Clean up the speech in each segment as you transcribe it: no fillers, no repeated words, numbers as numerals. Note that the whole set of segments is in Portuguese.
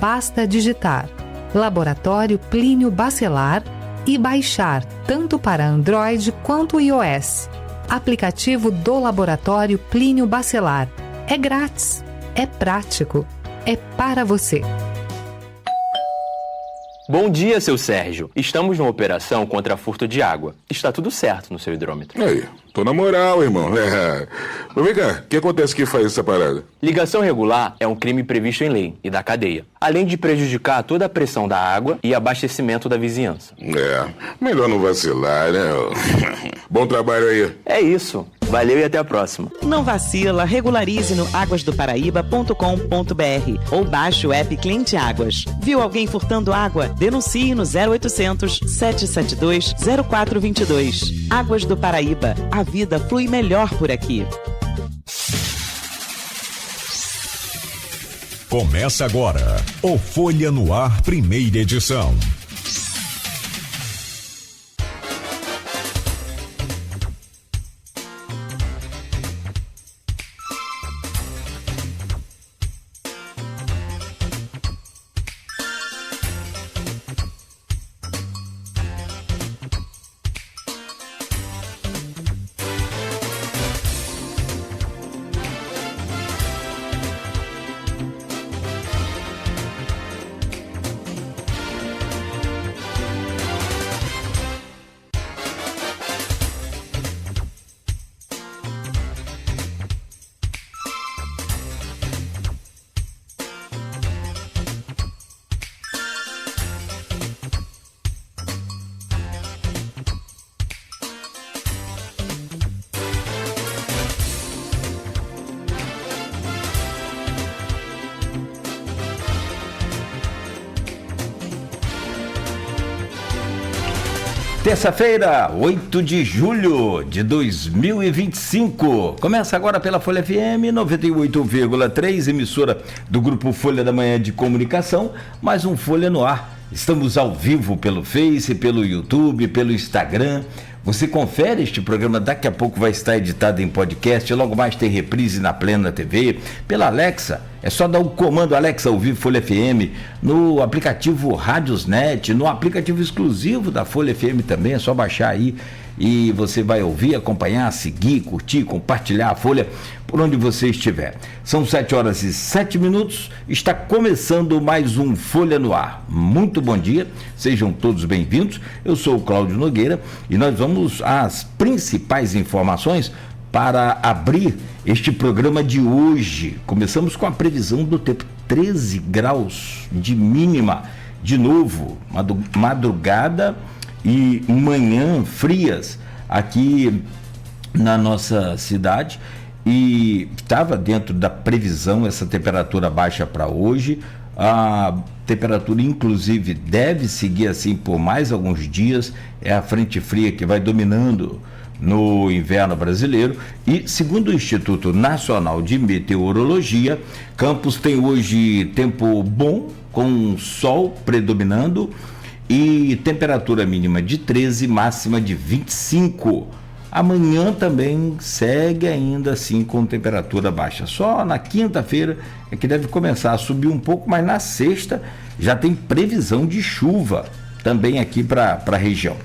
Basta digitar Laboratório Plínio Bacelar e baixar tanto para Android quanto iOS. Aplicativo do Laboratório Plínio Bacelar. É grátis, é prático, é para você. Bom dia, seu Sérgio. Estamos numa operação contra furto de água. Está tudo certo no seu hidrômetro. Aí, tô na moral, irmão. Mas vem cá, o que acontece que faz essa parada? Ligação irregular é um crime previsto em lei e da cadeia, além de prejudicar toda a pressão da água e abastecimento da vizinhança. Melhor não vacilar, né? Bom trabalho aí. É isso. Valeu e até a próxima. Não vacila, regularize no aguasdoparaíba.com.br ou baixe o app Cliente Águas. Viu alguém furtando água? Denuncie no 0800 772 0422. Águas do Paraíba. A vida flui melhor por aqui. Começa agora o Folha no Ar, primeira edição. Terça-feira, 8 de julho de 2025. Começa agora pela Folha FM 98,3, emissora do Grupo Folha da Manhã de Comunicação, mais um Folha no Ar. Estamos ao vivo pelo Face, pelo YouTube, pelo Instagram. Você confere este programa, daqui a pouco vai estar editado em podcast, logo mais tem reprise na Plena TV, pela Alexa. É só dar o comando Alexa ouvir Folha FM no aplicativo Radiosnet, no aplicativo exclusivo da Folha FM também, é só baixar aí e você vai ouvir, acompanhar, seguir, curtir, compartilhar a Folha por onde você estiver. São 7h07, está começando mais um Folha no Ar. Muito bom dia, sejam todos bem-vindos. Eu sou o Cláudio Nogueira e nós vamos às principais informações para abrir este programa de hoje. Começamos com a previsão do tempo, 13 graus de mínima, de novo, madrugada e manhã frias aqui na nossa cidade, e estava dentro da previsão essa temperatura baixa para hoje. A temperatura inclusive deve seguir assim por mais alguns dias, é a frente fria que vai dominando no inverno brasileiro. E segundo o Instituto Nacional de Meteorologia, Campos tem hoje tempo bom, com sol predominando e temperatura mínima de 13, máxima de 25. Amanhã também segue ainda assim com temperatura baixa. Só na quinta-feira é que deve começar a subir um pouco, mas na sexta já tem previsão de chuva também aqui para a região.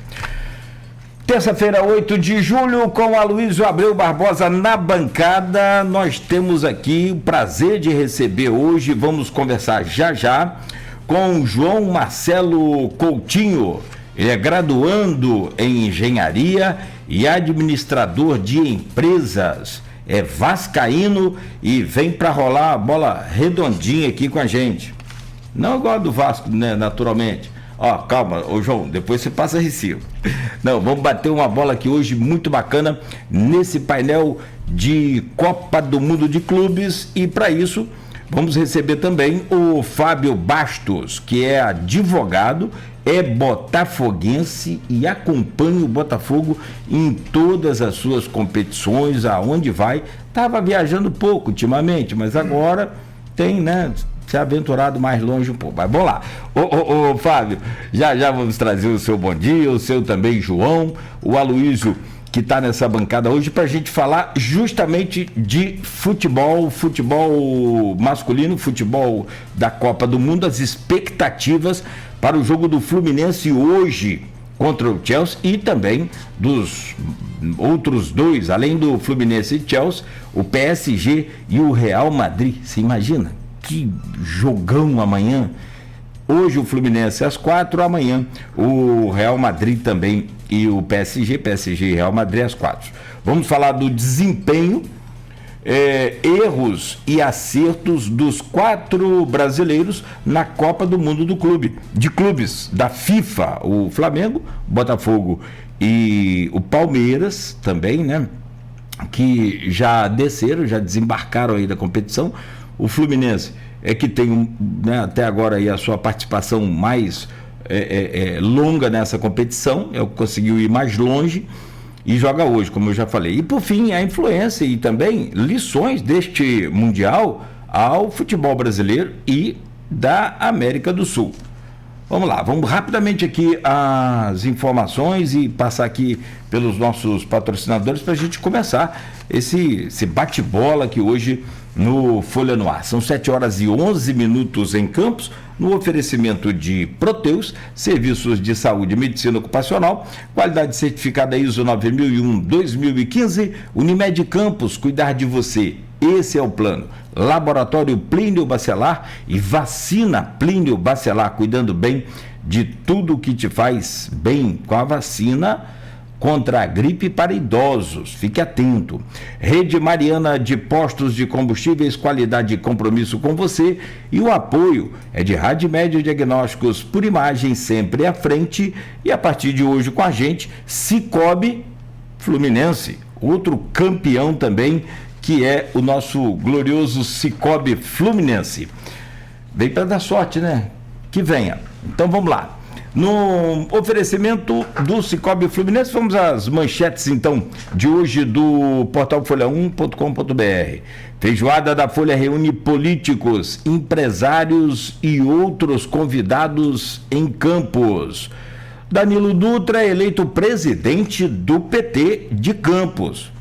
Terça-feira, 8 de julho, com Aloysio Abreu Barbosa na bancada. Nós temos aqui o prazer de receber hoje, vamos conversar já com João Marcelo Coutinho. Ele é graduando em engenharia e administrador de empresas, é vascaíno e vem para rolar a bola redondinha aqui com a gente. Não igual do Vasco, né, naturalmente. Ó, calma, ô João, depois você passa recibo. Não, vamos bater uma bola aqui hoje muito bacana nesse painel de Copa do Mundo de Clubes, e para isso vamos receber também o Fábio Bastos, que é advogado, é botafoguense e acompanha o Botafogo em todas as suas competições, aonde vai. Estava viajando pouco ultimamente, mas agora tem, né, se aventurado mais longe um pouco. Mas vamos lá. Ô Fábio, já vamos trazer o seu bom dia, o seu também, João. O Aloysio que está nessa bancada hoje para a gente falar justamente de futebol masculino, futebol da Copa do Mundo, as expectativas para o jogo do Fluminense hoje contra o Chelsea e também dos outros dois, além do Fluminense e Chelsea, o PSG e o Real Madrid. Você imagina? Que jogão amanhã. Hoje o Fluminense às 4, amanhã o Real Madrid também e o PSG e Real Madrid às 4. Vamos falar do desempenho, erros e acertos dos 4 brasileiros na Copa do Mundo de clubes da FIFA, o Flamengo, Botafogo e o Palmeiras também, né? Que já desceram, já desembarcaram aí da competição. O Fluminense que tem até agora aí a sua participação mais longa nessa competição, conseguiu ir mais longe e joga hoje, como eu já falei. E por fim, a influência e também lições deste Mundial ao futebol brasileiro e da América do Sul. Vamos lá, vamos rapidamente aqui as informações e passar aqui pelos nossos patrocinadores para a gente começar esse bate-bola aqui hoje no Folha no Ar. São 7h11 em Campos, no oferecimento de Proteus, serviços de saúde e medicina ocupacional, qualidade certificada ISO 9001-2015, Unimed Campos, cuidar de você. Esse é o plano. Laboratório Plínio Bacelar e vacina Plínio Bacelar, cuidando bem de tudo que te faz bem com a vacina contra a gripe para idosos. Fique atento. Rede Mariana de Postos de Combustíveis, qualidade e compromisso com você. E o apoio é de Radmédio Diagnósticos por imagem, sempre à frente. E a partir de hoje com a gente, Cicobi Fluminense, outro campeão também, que é o nosso glorioso Cicobi Fluminense. Vem para dar sorte, né? Que venha. Então vamos lá. No oferecimento do Cicobi Fluminense, vamos às manchetes então de hoje do portal folha1.com.br. Feijoada da Folha reúne políticos, empresários e outros convidados em Campos. Danilo Dutra é eleito presidente do PT de Campos.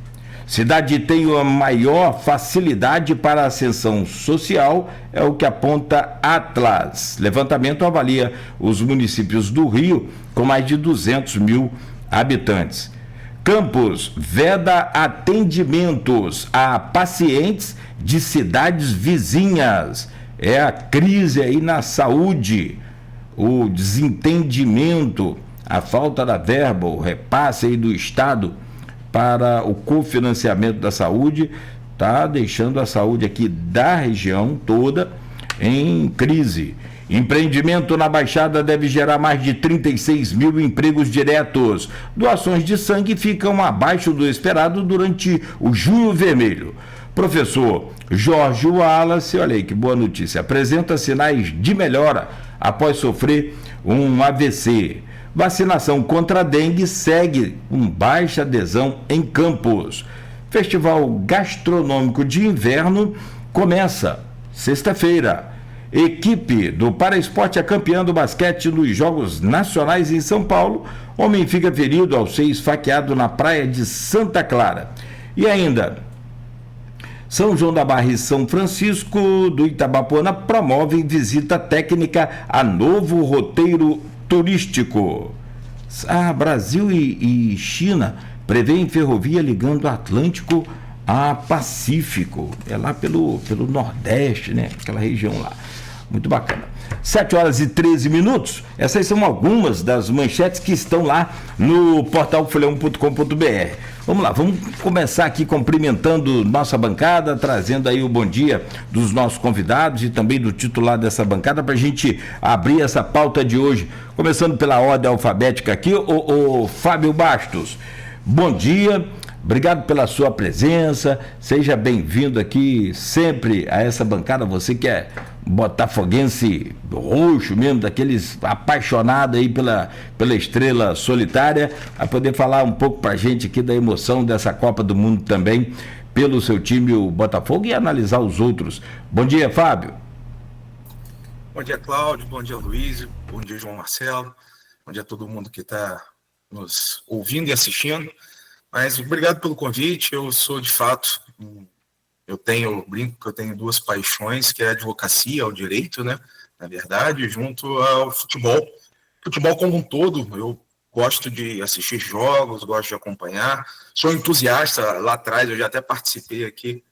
Cidade tem a maior facilidade para a ascensão social, é o que aponta Atlas. Levantamento avalia os municípios do Rio com mais de 200 mil habitantes. Campos veda atendimentos a pacientes de cidades vizinhas. É a crise aí na saúde, o desentendimento, a falta da verba, o repasse aí do Estado para o cofinanciamento da saúde, está deixando a saúde aqui da região toda em crise. Empreendimento na Baixada deve gerar mais de 36 mil empregos diretos. Doações de sangue ficam abaixo do esperado durante o Junho Vermelho. Professor Jorge Wallace, olha aí que boa notícia, apresenta sinais de melhora após sofrer um AVC. Vacinação contra a dengue segue com baixa adesão em Campos. Festival Gastronômico de Inverno começa sexta-feira. Equipe do Paraesporte é campeã do basquete nos Jogos Nacionais em São Paulo. Homem fica ferido ao ser esfaqueado na praia de Santa Clara. E ainda, São João da Barra e São Francisco do Itabapoana promovem visita técnica a novo roteiro turístico. Brasil e China prevêem ferrovia ligando Atlântico a Pacífico. É lá pelo Nordeste, né? Aquela região lá. Muito bacana. 7h13. Essas são algumas das manchetes que estão lá no portal folha1.com.br. Vamos lá, vamos começar aqui cumprimentando nossa bancada, trazendo aí o bom dia dos nossos convidados e também do titular dessa bancada para a gente abrir essa pauta de hoje. Começando pela ordem alfabética aqui, o Fábio Bastos. Bom dia, obrigado pela sua presença, seja bem-vindo aqui sempre a essa bancada, você que é botafoguense roxo mesmo, daqueles apaixonados aí pela estrela solitária, a poder falar um pouco pra gente aqui da emoção dessa Copa do Mundo também, pelo seu time, o Botafogo, e analisar os outros. Bom dia, Fábio. Bom dia, Cláudio, bom dia, Luiz, bom dia, João Marcelo, bom dia a todo mundo que está nos ouvindo e assistindo. Mas obrigado pelo convite. Eu sou, de fato, brinco que eu tenho duas paixões, que é a advocacia, o direito, né? Na verdade, junto ao futebol. Futebol como um todo, eu gosto de assistir jogos, gosto de acompanhar. Sou entusiasta, lá atrás eu já até participei aqui,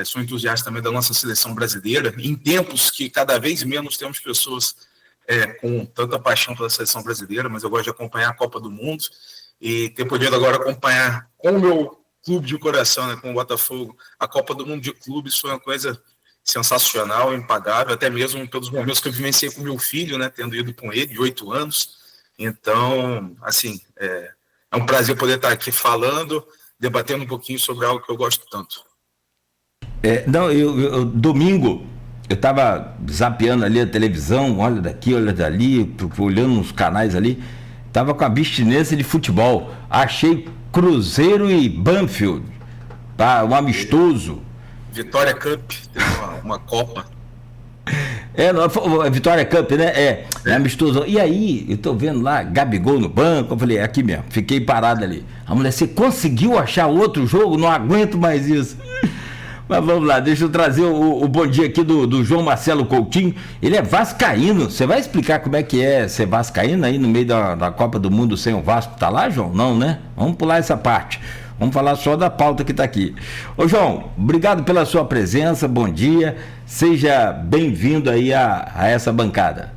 sou entusiasta também da nossa seleção brasileira, em tempos que cada vez menos temos pessoas com tanta paixão pela seleção brasileira, mas eu gosto de acompanhar a Copa do Mundo e ter podido agora acompanhar com o meu clube de coração, né, com o Botafogo, a Copa do Mundo de clubes foi uma coisa sensacional, impagável, até mesmo pelos momentos que eu vivenciei com meu filho, né, tendo ido com ele, de 8 anos. Então, assim, é um prazer poder estar aqui falando, debatendo um pouquinho sobre algo que eu gosto tanto. Domingo, eu estava zapeando ali a televisão, olha daqui, olha dali, olhando uns canais ali, estava com a abstinência de futebol. Achei Cruzeiro e Banfield, um amistoso. Vitória Cup, tem uma Copa. Vitória Cup, né? É amistoso. E aí, eu tô vendo lá, Gabigol no banco, eu falei, aqui mesmo, fiquei parado ali. A mulher, você conseguiu achar outro jogo? Não aguento mais isso. Mas vamos lá, deixa eu trazer o bom dia aqui do João Marcelo Coutinho. Ele é vascaíno. Você vai explicar como é que é ser vascaíno aí no meio da Copa do Mundo sem o Vasco? Tá lá, João? Não, né? Vamos pular essa parte. Vamos falar só da pauta que está aqui. Ô João, obrigado pela sua presença, bom dia. Seja bem-vindo aí a essa bancada.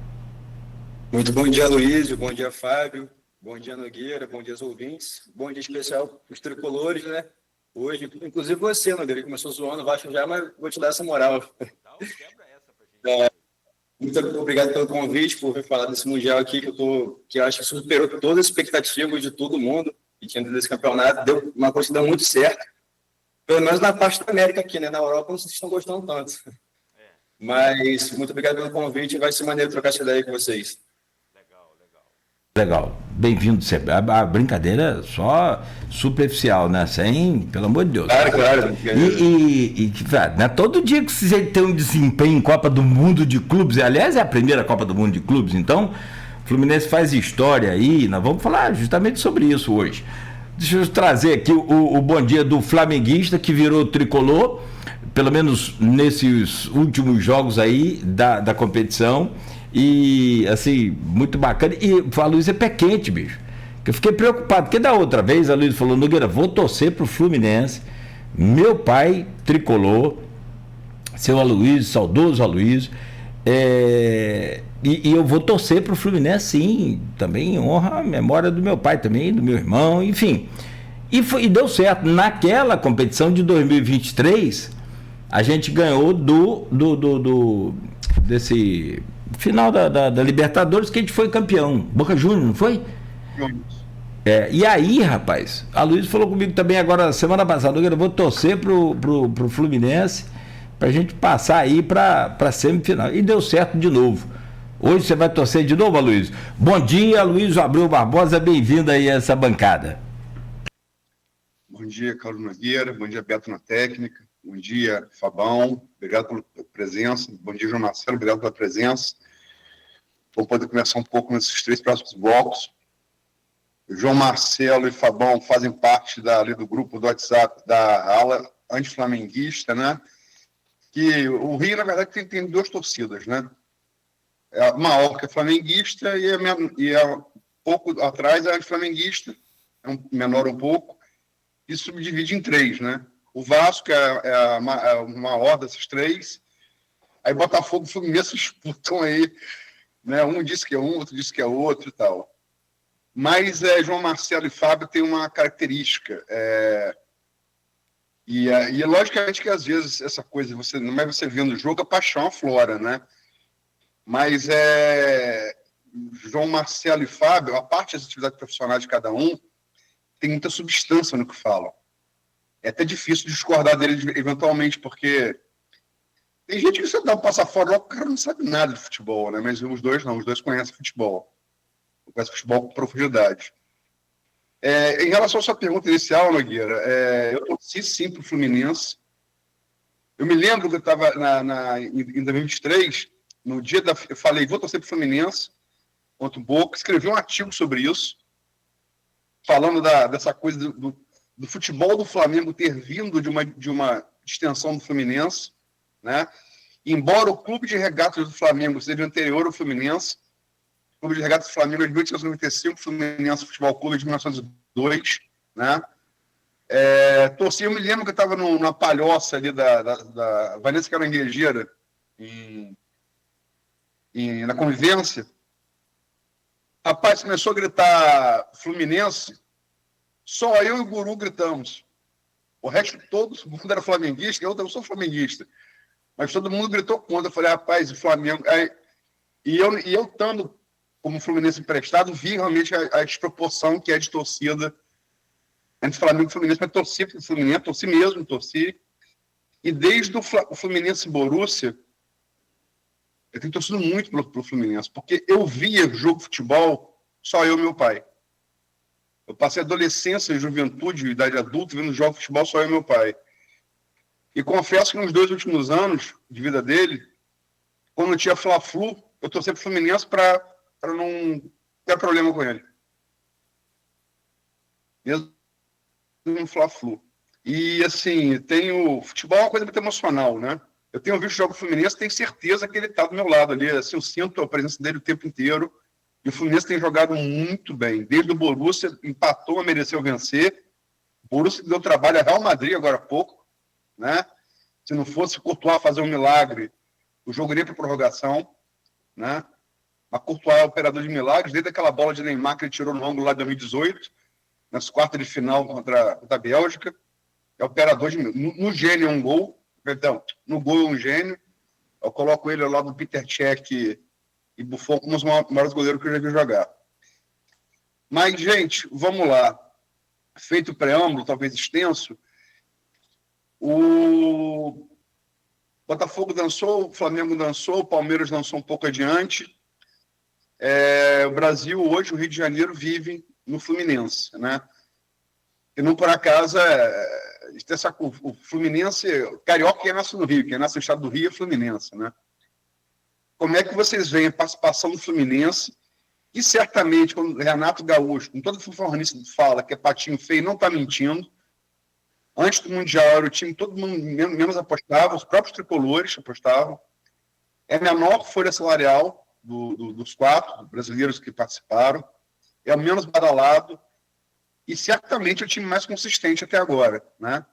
Muito bom dia, Luiz, bom dia, Fábio, bom dia, Nogueira, bom dia aos ouvintes, bom dia especial para os tricolores, né? Hoje, inclusive você, Nogueira, que começou zoando o Vasco já, mas vou te dar essa moral. Muito obrigado pelo convite, por vir falar desse Mundial aqui, que eu acho que superou todas as expectativas de todo mundo. E tinha desse campeonato, deu uma coisa muito certa. Pelo menos na parte da América aqui, né? Na Europa não sei se estão gostando tanto. Mas muito obrigado pelo convite, vai ser maneiro trocar essa ideia com vocês. Legal. Bem-vindo sempre. A brincadeira só superficial, né? Sem, pelo amor de Deus. Claro. E não é todo dia que você tem um desempenho em Copa do Mundo de clubes. Aliás, é a primeira Copa do Mundo de clubes, então o Fluminense faz história aí, nós vamos falar justamente sobre isso hoje. Deixa eu trazer aqui o bom dia do flamenguista que virou tricolor, pelo menos nesses últimos jogos aí da competição, e assim, muito bacana. E a Luiz é pé quente, bicho, que eu fiquei preocupado, porque da outra vez a Luiz falou, Nogueira, vou torcer pro Fluminense, meu pai tricolor, seu Aloysio, saudoso Aloysio, e eu vou torcer para o Fluminense, sim, também honra a memória do meu pai também, do meu irmão, enfim. E deu certo. Naquela competição de 2023, a gente ganhou desse final da Libertadores, que a gente foi campeão. Boca Juniors, não foi? E aí, rapaz, a Luiz falou comigo também agora, semana passada, eu vou torcer pro Fluminense, pra gente passar aí pra semifinal. E deu certo de novo. Hoje você vai torcer de novo, Aloysio? Bom dia, Luiz Abreu Barbosa, bem-vindo aí a essa bancada. Bom dia, Carlos Nogueira, bom dia, Beto na técnica, bom dia, Fabão, obrigado pela presença, bom dia, João Marcelo, obrigado pela presença. Vou poder conversar um pouco nesses 3 próximos blocos. O João Marcelo e Fabão fazem parte do grupo do WhatsApp da ala antiflamenguista, né? Que o Rio, na verdade, tem 2 torcidas, né? É a maior que é flamenguista e pouco atrás é antiflamenguista, menor um pouco, e subdivide em 3, né? O Vasco é a maior dessas 3, aí Botafogo e Fluminense disputam aí, né? Um diz que é um, outro diz que é outro e tal. Mas João Marcelo e Fábio têm uma característica, e logicamente que às vezes essa coisa, não é você vendo o jogo, a paixão aflora, né? Mas João Marcelo e Fábio, a parte das atividades profissionais de cada um, tem muita substância no que falam. É até difícil discordar deles eventualmente, porque tem gente que você dá um passa fora logo, o cara não sabe nada de futebol, né? Mas os dois não, os dois conhecem futebol. Conhecem futebol com profundidade. Em relação à sua pergunta inicial, Nogueira, eu torci sim para o Fluminense. Eu me lembro que eu estava em 2023, no dia eu falei, vou torcer para o Fluminense contra o Boca, escrevi um artigo sobre isso, falando dessa coisa do futebol do Flamengo ter vindo de uma extensão do Fluminense, né? Embora o Clube de Regatas do Flamengo seja anterior ao Fluminense, o Clube de Regatas do Flamengo é de 1895, o Fluminense Futebol Clube é de 1902, né? Eu me lembro que eu estava na palhoça ali da Vanessa Caranguejeira, na Convivência. Rapaz, começou a gritar Fluminense, só eu e o Guru gritamos. O resto todo mundo era flamenguista, eu sou flamenguista. Mas todo mundo gritou contra. Eu falei, rapaz, o Flamengo... E eu estando como Fluminense emprestado, vi realmente a desproporção que é de torcida entre Flamengo e Fluminense. Mas torci para o Fluminense, torci. E desde o Fluminense e Borussia, eu tenho torcido muito pelo Fluminense, porque eu via jogo de futebol só eu e meu pai. Eu passei adolescência, juventude, idade adulta, vendo jogo de futebol só eu e meu pai. E confesso que nos 2 últimos anos de vida dele, quando eu tinha Fla-Flu, eu torci para o Fluminense para não ter problema com ele. Mesmo no Fla-Flu. E, assim, futebol é uma coisa muito emocional, né? Eu tenho visto o jogo do Fluminense, tenho certeza que ele está do meu lado ali. Assim, eu sinto a presença dele o tempo inteiro. E o Fluminense tem jogado muito bem. Desde o Borussia, empatou, mereceu vencer. O Borussia deu trabalho a Real Madrid agora há pouco, né? Se não fosse Courtois fazer um milagre, o jogo iria para prorrogação, né? Mas Courtois é operador de milagres, desde aquela bola de Neymar que ele tirou no ângulo lá de 2018, nas quartas de final contra a Bélgica. É operador de milagres. No gênio é um gol, no gol é um gênio. Eu coloco ele ao lado do Peter Cech e Buffon como os maiores goleiros que eu já vi jogar. Mas, gente, vamos lá. Feito o preâmbulo, talvez extenso, o Botafogo dançou, o Flamengo dançou, o Palmeiras dançou um pouco adiante. O Brasil, hoje, o Rio de Janeiro, vive no Fluminense, né? E não por acaso, o Fluminense, o carioca que nasce no Rio, quem nasce no estado do Rio é Fluminense, né? Como é que vocês veem a participação do Fluminense? E certamente, quando o Renato Gaúcho, com toda a fanfarronice, fala que é patinho feio, não está mentindo. Antes do Mundial, era o time, todo mundo menos apostava, os próprios tricolores apostavam. É a menor folha salarial dos 4 brasileiros que participaram. É o menos badalado. E certamente é o time mais consistente até agora, né?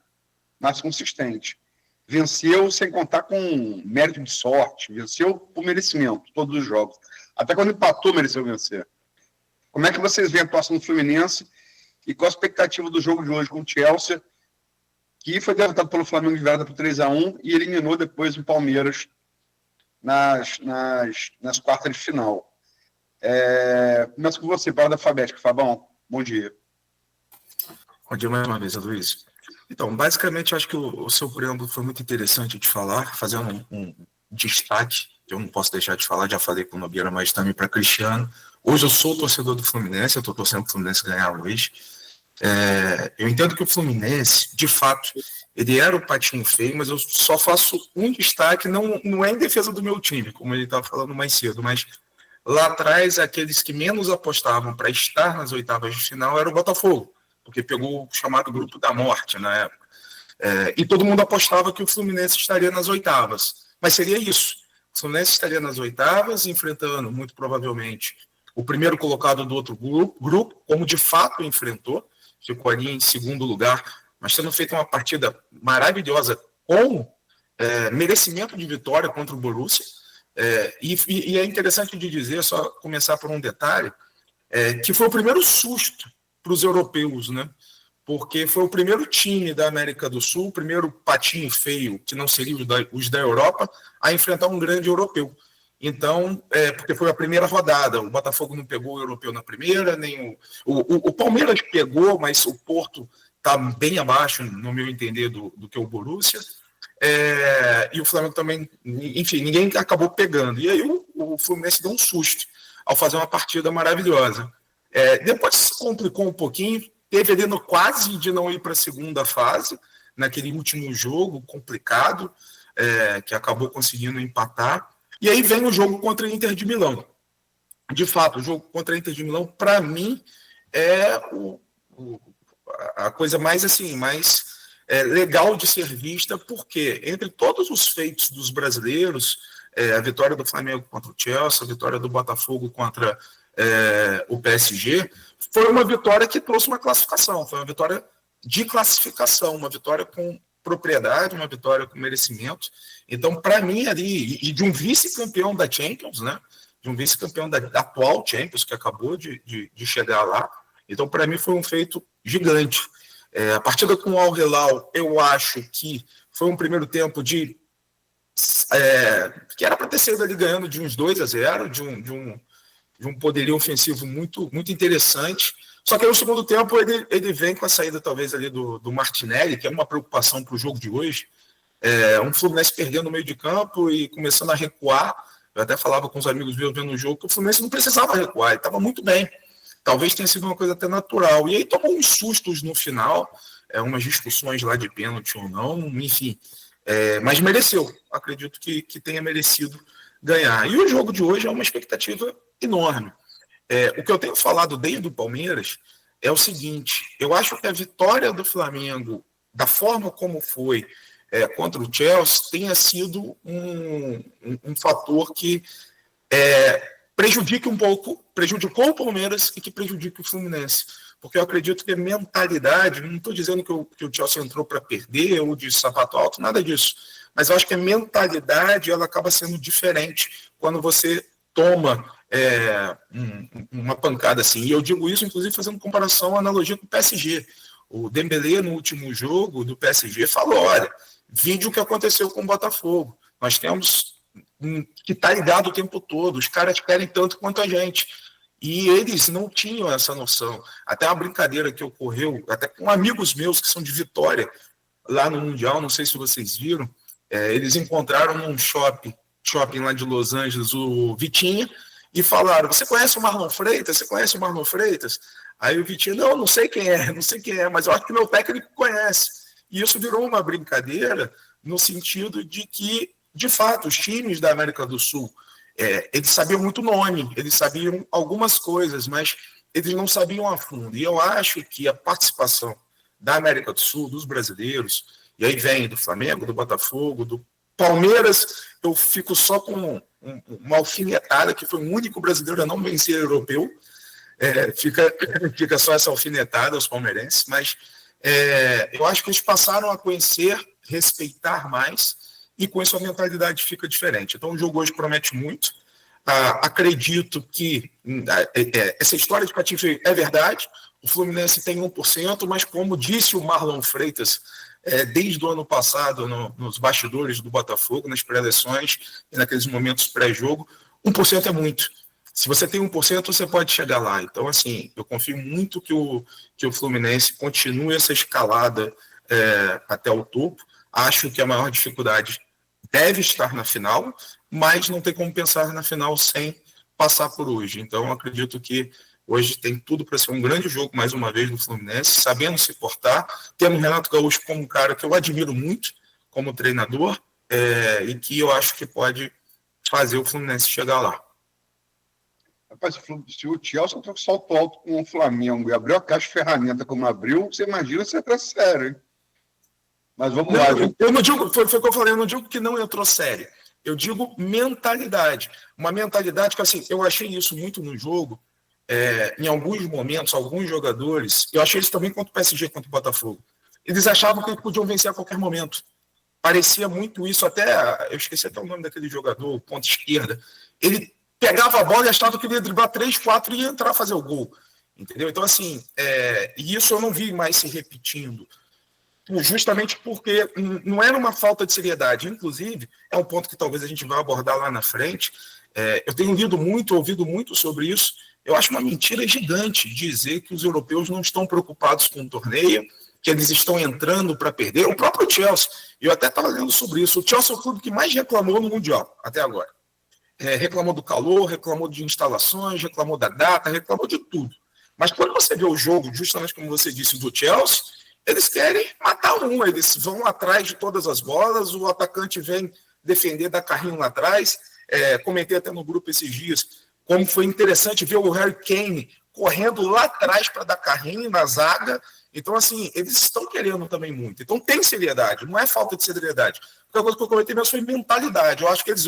Mais consistente. Venceu sem contar com mérito de sorte, venceu por merecimento, todos os jogos. Até quando empatou, mereceu vencer. Como é que vocês veem a atuação do Fluminense e qual a expectativa do jogo de hoje com o Chelsea, que foi derrotado pelo Flamengo de virada por 3-1 e eliminou depois o Palmeiras nas quartas de final. Começo com você, para da alfabética, Fabão. Bom dia. Bom dia mais uma vez, Luiz. Então, basicamente, eu acho que o seu preâmbulo foi muito interessante de falar, fazendo um destaque, que eu não posso deixar de falar, já falei com o Nogueira, mas também para Cristiano. Hoje eu sou torcedor do Fluminense, eu estou torcendo para o Fluminense ganhar hoje. Eu entendo que o Fluminense, de fato, ele era o patinho feio, mas eu só faço um destaque, não é em defesa do meu time, como ele estava falando mais cedo, mas lá atrás, aqueles que menos apostavam para estar nas oitavas de final era o Botafogo, porque pegou o chamado grupo da morte na época. E todo mundo apostava que o Fluminense estaria nas oitavas. Mas seria isso. O Fluminense estaria nas oitavas, enfrentando, muito provavelmente, o primeiro colocado do outro grupo, como de fato enfrentou, ficou ali em segundo lugar, mas tendo feito uma partida maravilhosa com merecimento de vitória contra o Borussia. E é interessante de dizer, só começar por um detalhe, que foi o primeiro susto para os europeus, né? Porque foi o primeiro time da América do Sul, o primeiro patinho feio, que não seria os da Europa, a enfrentar um grande europeu. Então, porque foi a primeira rodada, o Botafogo não pegou o europeu na primeira, nem o Palmeiras pegou, mas o Porto está bem abaixo, no meu entender, do que o Borussia. E o Flamengo também, enfim, ninguém acabou pegando. E aí o Fluminense deu um susto ao fazer uma partida maravilhosa. Depois se complicou um pouquinho, teve ali no quase de não ir para a segunda fase, naquele último jogo complicado, que acabou conseguindo empatar. E aí vem o jogo contra a Inter de Milão. De fato, o jogo contra a Inter de Milão, para mim, é a coisa mais assim, mais legal de ser vista, porque entre todos os feitos dos brasileiros, a vitória do Flamengo contra o Chelsea, a vitória do Botafogo contra o PSG, foi uma vitória que trouxe uma classificação, foi uma vitória de classificação, uma vitória com propriedade, uma vitória com merecimento. Então, para mim, ali, e de um vice-campeão da Champions, né? De um vice-campeão da atual Champions, que acabou de chegar lá. Então, para mim, foi um feito gigante. A partida com o Al Hilal, eu acho que foi um primeiro tempo que era para ter sido ali ganhando de uns 2-0, de um poderio ofensivo muito, muito interessante. Só que aí, no segundo tempo ele vem com a saída talvez ali do Martinelli, que é uma preocupação para o jogo de hoje. Um Fluminense perdendo no meio de campo e começando a recuar. Eu até falava com os amigos meus vendo o jogo que o Fluminense não precisava recuar, ele estava muito bem. Talvez tenha sido uma coisa até natural. E aí tomou uns sustos no final, umas discussões lá de pênalti ou não, enfim. Mas mereceu. Acredito que tenha merecido ganhar. E o jogo de hoje é uma expectativa enorme. O que eu tenho falado desde o Palmeiras é o seguinte: eu acho que a vitória do Flamengo, da forma como foi contra o Chelsea, tenha sido um fator que prejudicou o Palmeiras e que prejudica o Fluminense. Porque eu acredito que a mentalidade, não estou dizendo que o Chelsea entrou para perder ou de sapato alto, nada disso. Mas eu acho que a mentalidade ela acaba sendo diferente quando você toma uma pancada assim. E eu digo isso, inclusive, fazendo comparação, analogia com o PSG. O Dembélé, no último jogo do PSG, falou: olha, vide o que aconteceu com o Botafogo. Nós temos que estar ligado o tempo todo. Os caras querem tanto quanto a gente. E eles não tinham essa noção. Até uma brincadeira que ocorreu, até com amigos meus que são de Vitória, lá no Mundial, não sei se vocês viram, eles encontraram num shopping lá de Los Angeles o Vitinha, e falaram: você conhece o Marlon Freitas? Você conhece o Marlon Freitas? Aí o Vitinho: não sei quem é, mas eu acho que meu técnico conhece. E isso virou uma brincadeira no sentido de que, de fato, os times da América do Sul, eles sabiam muito nome, eles sabiam algumas coisas, mas eles não sabiam a fundo. E eu acho que a participação da América do Sul, dos brasileiros, e aí vem do Flamengo, do Botafogo, do Palmeiras, eu fico só com uma alfinetada, que foi o único brasileiro a não vencer europeu. Fica só essa alfinetada aos palmeirenses, mas eu acho que eles passaram a conhecer, respeitar mais, e com isso a mentalidade fica diferente. Então o jogo hoje promete muito. Acredito que essa história de Patife é verdade. O Fluminense tem 1%, mas como disse o Marlon Freitas, desde o ano passado, nos bastidores do Botafogo, nas pré-eleições e naqueles momentos pré-jogo, 1% é muito. Se você tem 1%, você pode chegar lá. Então, assim, eu confio muito que o Fluminense continue essa escalada até o topo. Acho que a maior dificuldade deve estar na final, mas não tem como pensar na final sem passar por hoje. Então, acredito que hoje tem tudo para ser um grande jogo, mais uma vez, do Fluminense, sabendo se portar, tendo o Renato Gaúcho como um cara que eu admiro muito como treinador, e que eu acho que pode fazer o Fluminense chegar lá. Rapaz, se o Chelsea entrou com salto alto com o Flamengo e abriu a caixa de ferramenta como abriu, você imagina se entra sério, hein? Mas vamos lá. Eu não digo, foi o que eu falei, eu não digo que não entrou sério. Eu digo mentalidade. Uma mentalidade que, assim, eu achei isso muito no jogo. Em alguns momentos, alguns jogadores, eu achei isso também contra o PSG, contra o Botafogo, eles achavam que podiam vencer a qualquer momento. Parecia muito isso, eu esqueci até o nome daquele jogador, ponta esquerda. Ele pegava a bola e achava que ele ia driblar 3, 4 e ia entrar a fazer o gol. Entendeu? Então, assim, e isso eu não vi mais se repetindo. Justamente porque não era uma falta de seriedade. Inclusive, é um ponto que talvez a gente vá abordar lá na frente. Eu tenho lido muito, ouvido muito sobre isso. Eu acho uma mentira gigante dizer que os europeus não estão preocupados com o torneio, que eles estão entrando para perder. O próprio Chelsea, eu até estava lendo sobre isso, o Chelsea é o clube que mais reclamou no Mundial, até agora. Reclamou do calor, reclamou de instalações, reclamou da data, reclamou de tudo. Mas quando você vê o jogo, justamente como você disse, do Chelsea, eles querem matar eles vão atrás de todas as bolas, o atacante vem defender, dar carrinho lá atrás. Comentei até no grupo esses dias como foi interessante ver o Harry Kane correndo lá atrás para dar carrinho na zaga. Então, assim, eles estão querendo também muito. Então, tem seriedade, não é falta de seriedade. A coisa que eu comentei mesmo foi mentalidade. Eu acho que eles,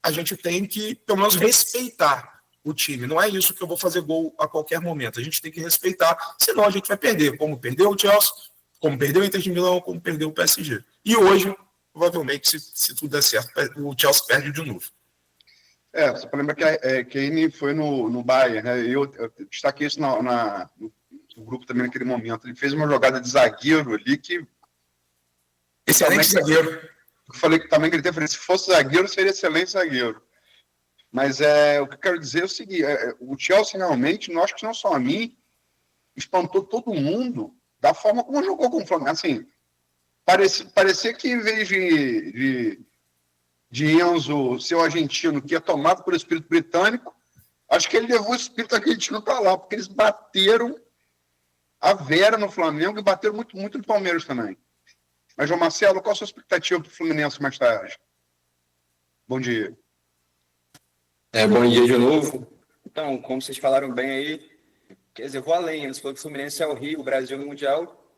a gente tem que, pelo menos, respeitar o time. Não é isso que eu vou fazer gol a qualquer momento. A gente tem que respeitar, senão a gente vai perder. Como perdeu o Chelsea, como perdeu o Inter de Milão, como perdeu o PSG. E hoje, provavelmente, se tudo der certo, o Chelsea perde de novo. Você lembra que a Kane foi no Bayern, né? Eu destaquei isso no grupo também naquele momento. Ele fez uma jogada de zagueiro ali que... Excelente zagueiro. Eu falei que também que ele teve, se fosse zagueiro, seria excelente zagueiro. Mas o que eu quero dizer é o seguinte, o Chelsea realmente, não acho que não só a mim, espantou todo mundo da forma como jogou com o Flamengo. Assim, parecia que em vez de Enzo ser o argentino, que é tomado pelo espírito britânico, acho que ele levou o espírito argentino para lá, porque eles bateram a Vera no Flamengo e bateram muito, muito no Palmeiras também. Mas, João Marcelo, qual a sua expectativa para o Fluminense mais tarde? Bom dia. Bom dia de novo. Então, como vocês falaram bem aí, quer dizer, eu vou além. Você falou que o Fluminense é o Rio, o Brasil no Mundial.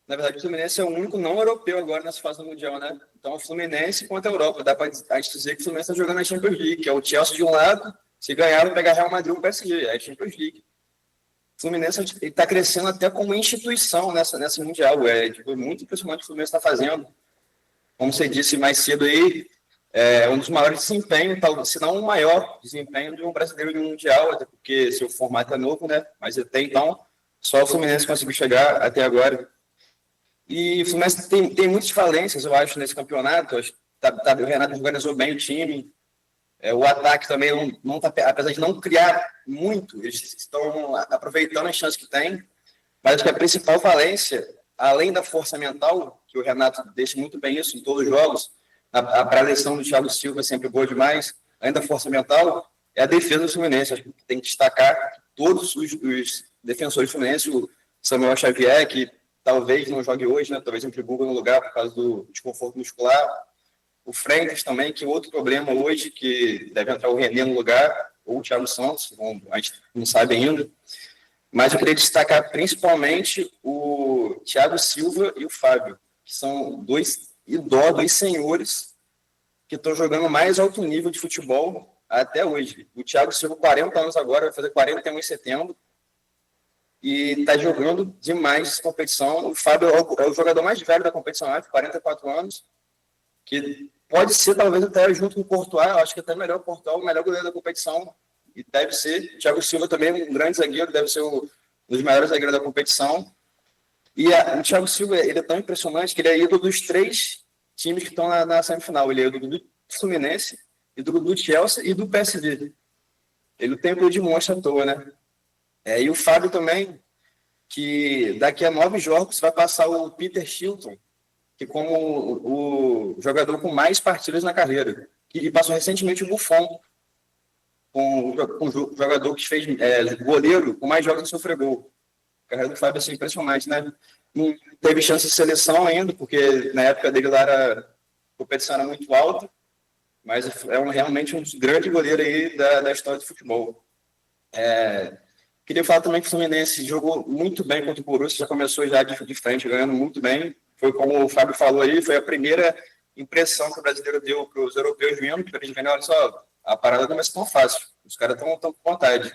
Na verdade, o Fluminense é o único não europeu agora nessa fase do Mundial, né? Então, o Fluminense contra a Europa. Dá para a gente dizer que o Fluminense está jogando na Champions League, que é o Chelsea de um lado, se ganhar, vai pegar Real Madrid ou PSG, é a Champions League. O Fluminense está crescendo até como instituição nessa Mundial. Muito impressionante o que o Fluminense está fazendo. Como você disse mais cedo aí, é um dos maiores desempenhos, se não o maior desempenho de um brasileiro de um Mundial, até porque seu formato é novo, né? Mas até então, só o Fluminense conseguiu chegar até agora. E o Fluminense tem muitas falências, eu acho, nesse campeonato. O Renato organizou bem o time. O ataque também, não tá, apesar de não criar muito, eles estão aproveitando as chances que tem. Mas acho que a principal falência, além da força mental, que o Renato deixa muito bem isso em todos os jogos, a pré-eleição do Thiago Silva é sempre boa demais, além da força mental, é a defesa do Fluminense. Acho que tem que destacar todos os defensores do Fluminense, o Samuel Xavier, que talvez não jogue hoje, né? Talvez entre Google no lugar por causa do desconforto muscular. O Freitas também, que é outro problema hoje, que deve entrar o René no lugar, ou o Thiago Santos, a gente não sabe ainda. Mas eu queria destacar principalmente o Thiago Silva e o Fábio, que são dois senhores que estão jogando mais alto nível de futebol até hoje. O Thiago Silva, 40 anos agora, vai fazer 41 em setembro, e está jogando demais essa competição. O Fábio é o jogador mais velho da competição, 44 anos, que pode ser, talvez, até junto com o Courtois, eu acho que até melhor o Courtois, o melhor goleiro da competição, e deve ser. O Thiago Silva também, um grande zagueiro, deve ser um dos maiores zagueiros da competição. E o Thiago Silva, ele é tão impressionante que ele é ídolo dos 3 times que estão na semifinal. Ele é ídolo do Fluminense, ídolo do Chelsea e do PSG. Ele tem o de monstro à toa, né? E o Fábio também, que daqui a 9 jogos vai passar o Peter Shilton, que como o jogador com mais partidas na carreira. E passou recentemente o Buffon, com o jogador que fez goleiro com mais jogos sem sofrer gol. A carreira do Fábio é impressionante, né? Não teve chance de seleção ainda, porque na época dele lá a competição era muito alta, mas realmente um dos grandes goleiros aí da história do futebol. Queria falar também que o Fluminense jogou muito bem contra o Borussia, já começou já de frente, ganhando muito bem. Foi como o Fábio falou aí, foi a primeira impressão que o brasileiro deu para os europeus vendo, que eles viram, olha só, a parada não vai ser tão fácil, os caras estão com vontade.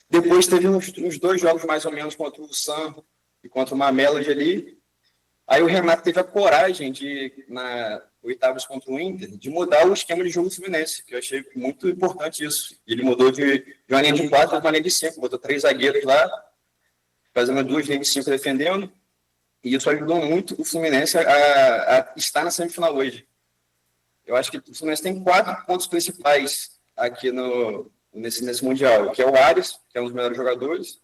Depois teve uns 2 jogos mais ou menos contra o Sam e contra o Mamelodi ali. Aí o Renato teve a coragem de, na oitavas contra o Inter, de mudar o esquema de jogo do Fluminense, que eu achei muito importante isso. Ele mudou de uma linha de 4 para uma linha de 5, botou 3 zagueiros lá, fazendo 2 linhas de 5 defendendo, e isso ajudou muito o Fluminense a estar na semifinal hoje. Eu acho que o Fluminense tem 4 pontos principais aqui nesse Mundial, que é o Ares, que é um dos melhores jogadores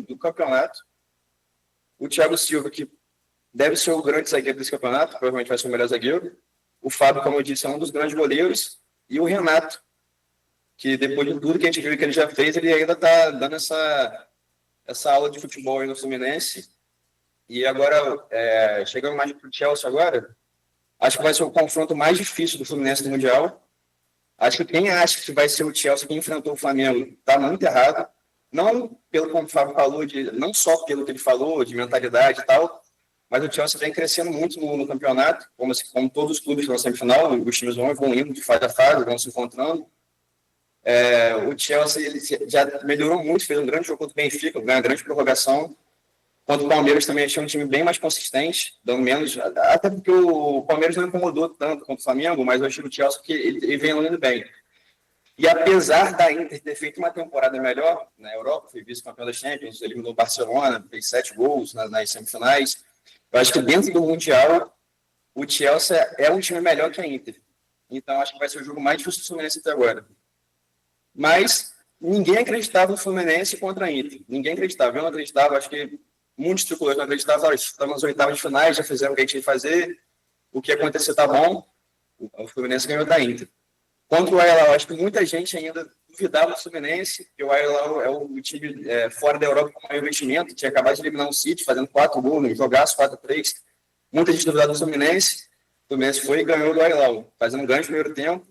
do campeonato, o Thiago Silva, que deve ser o grande zagueiro desse campeonato, provavelmente vai ser o melhor zagueiro, o Fábio, como eu disse, é um dos grandes goleiros, e o Renato, que depois de tudo que a gente viu que ele já fez, ele ainda está dando essa aula de futebol aí no Fluminense. E agora, chegando mais para o Chelsea agora, acho que vai ser o confronto mais difícil do Fluminense no Mundial. Acho que quem acha que vai ser o Chelsea que enfrentou o Flamengo está muito errado. não pelo como o Fábio falou, não só pelo que ele falou, de mentalidade e tal, mas o Chelsea vem crescendo muito no campeonato, como todos os clubes que vão semifinal, os times vão indo de fase a fase, vão se encontrando. O Chelsea ele já melhorou muito, fez um grande jogo contra o Benfica, ganhou uma grande prorrogação. Contra o Palmeiras também achei um time bem mais consistente, dando menos, até porque o Palmeiras não incomodou tanto contra o Flamengo, mas eu achei o Chelsea que ele vem indo bem. E apesar da Inter ter feito uma temporada melhor na Europa, foi vice-campeão da Champions, eliminou o Barcelona, fez 7 gols nas semifinais, eu acho que dentro do Mundial o Chelsea é um time melhor que a Inter. Então acho que vai ser o jogo mais difícil do Fluminense até agora. Mas ninguém acreditava no Fluminense contra a Inter. Ninguém acreditava. Eu não acreditava, acho que muitos tricolores não acreditavam. Estamos nas oitavas de finais, já fizeram o que a gente tinha que fazer. O que acontecer tá bom. O Fluminense ganhou da Inter. Contra o Al-Hilal, acho que muita gente ainda duvidava do Fluminense, porque o Al-Hilal é o time fora da Europa com maior investimento, tinha acabado de eliminar um City, fazendo 4 gols, jogaço 4-3. Muita gente duvidava do Fluminense. O Fluminense foi e ganhou do Al-Hilal, fazendo um grande primeiro tempo.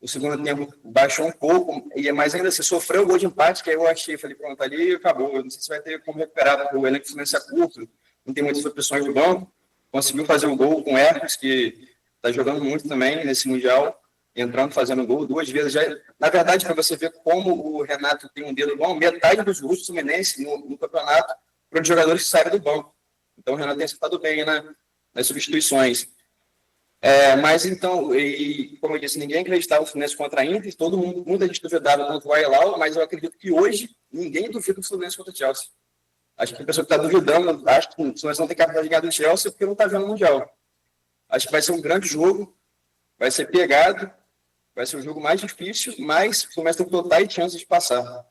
O segundo tempo baixou um pouco, mas ainda assim sofreu o gol de empate, que aí eu achei, falei, pronto, ali acabou. Eu não sei se vai ter como recuperar, porque o elenco do Fluminense é curto, não tem muitas opções do banco. Conseguiu fazer um gol com o Hermes, que está jogando muito também nesse Mundial, entrando, fazendo gol 2 vezes. Já, na verdade, para você ver como o Renato tem um dedo bom, metade dos gols do Fluminense no campeonato para os jogadores que saem do banco. Então o Renato tem estado bem nas substituições. Mas então, e, como eu disse, ninguém acreditava no Fluminense contra a Inter, muita gente duvidava contra o Al-Hilal, mas eu acredito que hoje ninguém duvida do Fluminense contra o Chelsea. Acho que a pessoa que está duvidando, acho que o Fluminense não tem capacidade de ganhar do Chelsea porque não está vendo o Mundial. Acho que vai ser um grande jogo, vai ser pegado, vai ser o jogo mais difícil, mas o Fluminense tem totais chances de passar.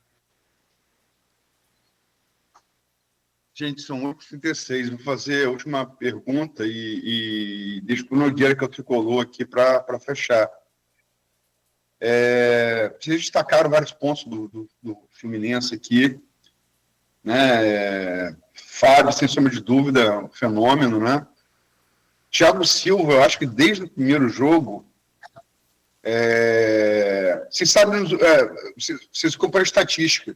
Gente, são 8h36. Vou fazer a última pergunta e deixo para o Nogueira, que é o tricolor, aqui para fechar. Vocês destacaram vários pontos do Fluminense aqui. Né? Fábio, sem sombra de dúvida, é um fenômeno. Né? Thiago Silva, eu acho que desde o primeiro jogo, vocês sabem, vocês comparam estatística.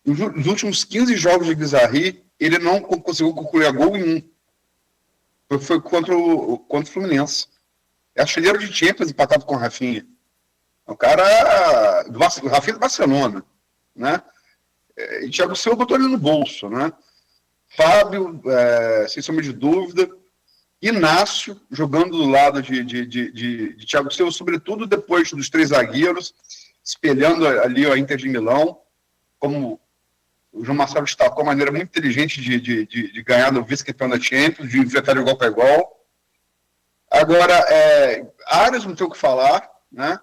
Nos últimos 15 jogos de Guizarri, ele não conseguiu concluir a gol em um. Foi contra o Fluminense. É artilheiro de Champions, empatado com o Rafinha. O cara do Rafinha do Barcelona. Né? E Thiago Silva botou ele no bolso. Né? Fábio, sem sombra de dúvida. Inácio, jogando do lado de Thiago Silva, sobretudo depois dos 3 zagueiros, espelhando ali a Inter de Milão, como o João Marcelo destacou, uma maneira muito inteligente de ganhar do vice-campeão da Champions, de enfrentar de igual para igual. Agora, Arias não tem o que falar, né?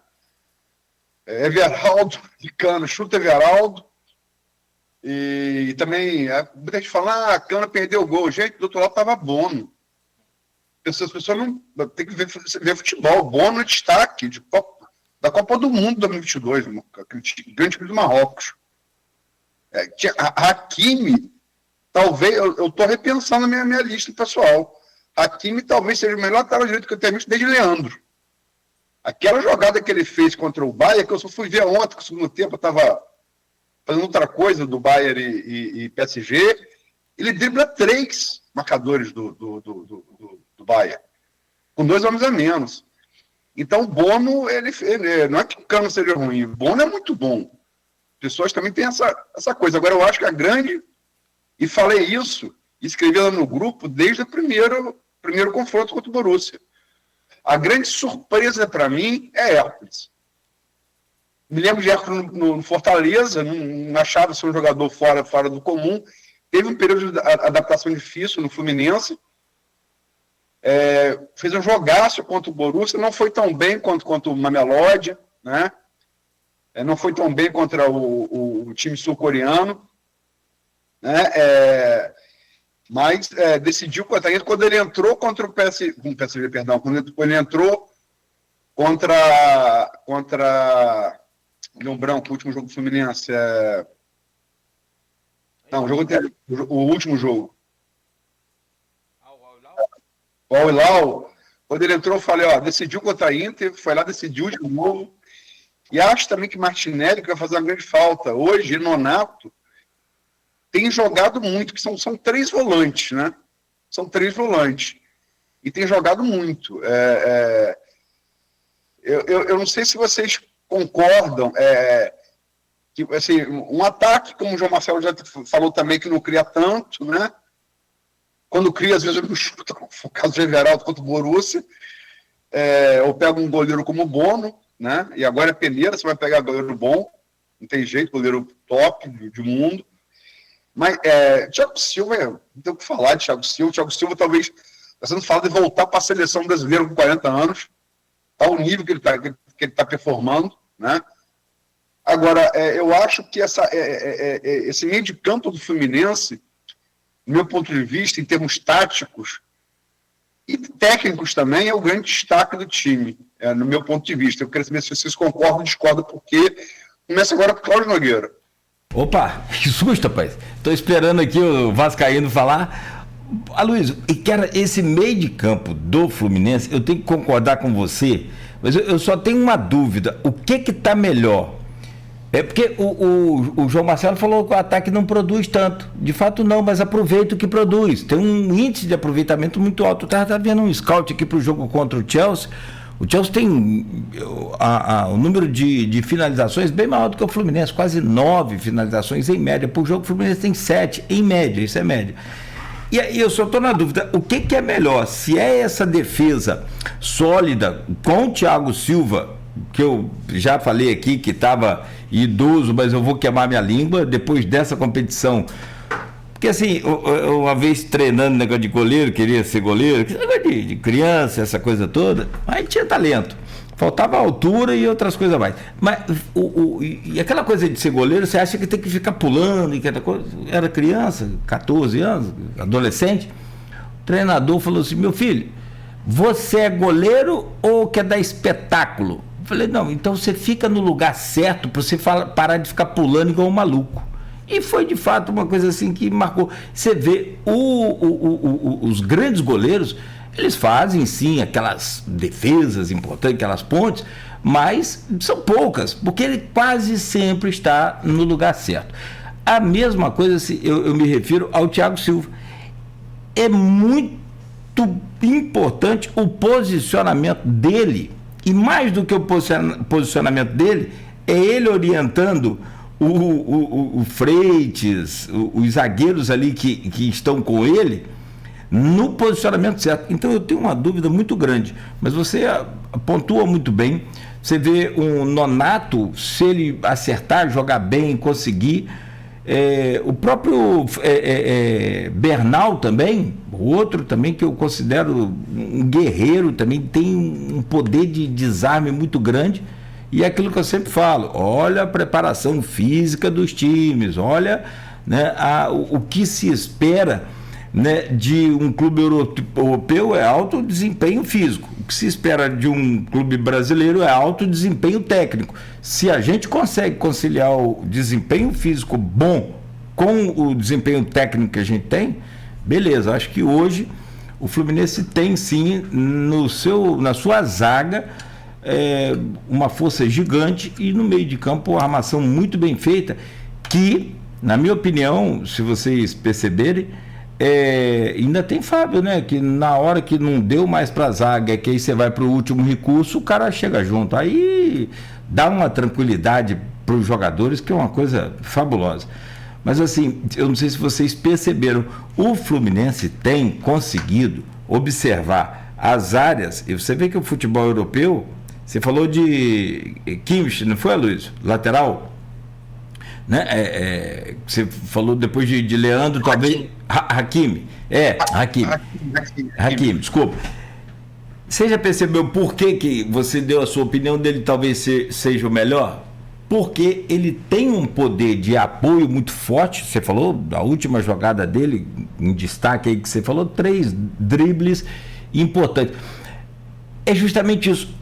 Everaldo, de Cano, chuta Everaldo. E também, muita gente fala, Cano perdeu o gol. Gente, do outro lado estava Bono. As pessoas não tem que ver futebol. Bono é destaque da Copa do Mundo 2022, aquele grande time do Marrocos. Hakimi, talvez, eu estou repensando a minha lista pessoal. Hakimi talvez seja o melhor lateral direito que eu tenho visto desde Leandro. Aquela jogada que ele fez contra o Bayern, que eu só fui ver ontem, que no segundo tempo eu estava fazendo outra coisa do Bayern e PSG, ele dribla 3 marcadores do Bayern, com 2 homens a menos. Então o Bono, ele não é que o Cano seja ruim, o Bono é muito bom. Pessoas também têm essa coisa. Agora, eu acho que a grande... E falei isso, escrevi lá no grupo, desde o primeiro confronto contra o Borussia. A grande surpresa para mim é Hércules. Me lembro de Hércules no Fortaleza, não achava ser um jogador fora do comum. Teve um período de adaptação difícil no Fluminense. Fez um jogaço contra o Borussia, não foi tão bem quanto o Mamelodi, né? Não foi tão bem contra o time sul-coreano, né? Mas decidiu contra ele quando ele entrou contra o PSG, perdão, quando ele entrou contra Leão Branco, o último jogo do Fluminense. O último jogo. O Al-Hilal, quando ele entrou, eu falei, decidiu contra a Inter, foi lá, decidiu de novo. E acho também que Martinelli que vai fazer uma grande falta. Hoje, Nonato tem jogado muito, que são 3 volantes, né? São 3 volantes. E tem jogado muito. Eu não sei se vocês concordam, que assim, um ataque, como o João Marcelo já falou também, que não cria tanto, né? Quando cria, às vezes ele não chuta, como foi o caso de Everaldo contra o Borussia, ou pega um goleiro como o Bono, né? E agora é peneira, você vai pegar goleiro bom, não tem jeito, goleiro top de mundo. Mas Thiago Silva, não tem o que falar de Thiago Silva. Thiago Silva talvez está sendo falado de voltar para a seleção brasileira com 40 anos. Está o nível que ele está performando, né? Agora, eu acho que esse meio de campo do Fluminense, do meu ponto de vista, em termos táticos e técnicos também, é o grande destaque do time, no meu ponto de vista. Eu queria saber se vocês concordam ou discordam, porque começa agora com o Cláudio Nogueira. Opa, que susto, rapaz. Estou esperando aqui o Vascaíno falar. Aloysio, e cara, esse meio de campo do Fluminense, eu tenho que concordar com você, mas eu só tenho uma dúvida. O que está melhor? Porque o João Marcelo falou que o ataque não produz tanto. De fato não, mas aproveita o que produz. Tem um índice de aproveitamento muito alto. Eu estava vendo um scout aqui para o jogo contra o Chelsea. O Chelsea tem o número de finalizações bem maior do que o Fluminense, quase 9 finalizações em média. Por jogo o Fluminense tem 7 em média, isso é média. E aí eu só estou na dúvida, o que é melhor? Se é essa defesa sólida com o Thiago Silva, que eu já falei aqui que estava idoso, mas eu vou queimar minha língua depois dessa competição. Porque assim, uma vez treinando negócio de goleiro, queria ser goleiro, negócio de criança, essa coisa toda, mas tinha talento. Faltava altura e outras coisas mais. Mas e aquela coisa de ser goleiro, você acha que tem que ficar pulando, e aquela coisa, era criança, 14 anos, adolescente. O treinador falou assim: meu filho, você é goleiro ou quer dar espetáculo? Eu falei: não, então você fica no lugar certo para você parar de ficar pulando igual um maluco. E foi de fato uma coisa assim que marcou. Você vê os grandes goleiros, eles fazem sim aquelas defesas importantes, aquelas pontes, mas são poucas, porque ele quase sempre está no lugar certo. A mesma coisa, eu me refiro ao Thiago Silva. É muito importante o posicionamento dele, e mais do que o posicionamento dele, é ele orientando o Freitas, os zagueiros ali que estão com ele, no posicionamento certo. Então eu tenho uma dúvida muito grande, mas você pontua muito bem. Você vê um Nonato, se ele acertar, jogar bem, conseguir, o próprio Bernal também, outro também que eu considero um guerreiro, também tem um poder de desarme muito grande. E é aquilo que eu sempre falo: olha a preparação física dos times, olha, né, o que se espera, né, de um clube europeu é alto desempenho físico. O que se espera de um clube brasileiro é alto desempenho técnico. Se a gente consegue conciliar o desempenho físico bom com o desempenho técnico que a gente tem, beleza. Acho que hoje o Fluminense tem sim na sua zaga uma força gigante, e no meio de campo uma armação muito bem feita, que, na minha opinião, se vocês perceberem, ainda tem Fábio, né? Que na hora que não deu mais para a zaga, que aí você vai para o último recurso, o cara chega junto. Aí dá uma tranquilidade para os jogadores, que é uma coisa fabulosa. Mas assim, eu não sei se vocês perceberam, o Fluminense tem conseguido observar as áreas, e você vê que o futebol europeu, você falou de Kimmich, não foi, Aloysio? Lateral? Né? Você falou depois de Leandro, talvez. Hakimi. Hakimi, desculpa. Você já percebeu por que você deu a sua opinião dele talvez seja o melhor? Porque ele tem um poder de apoio muito forte. Você falou da última jogada dele, em destaque aí que você falou, 3 dribles importantes. É justamente isso.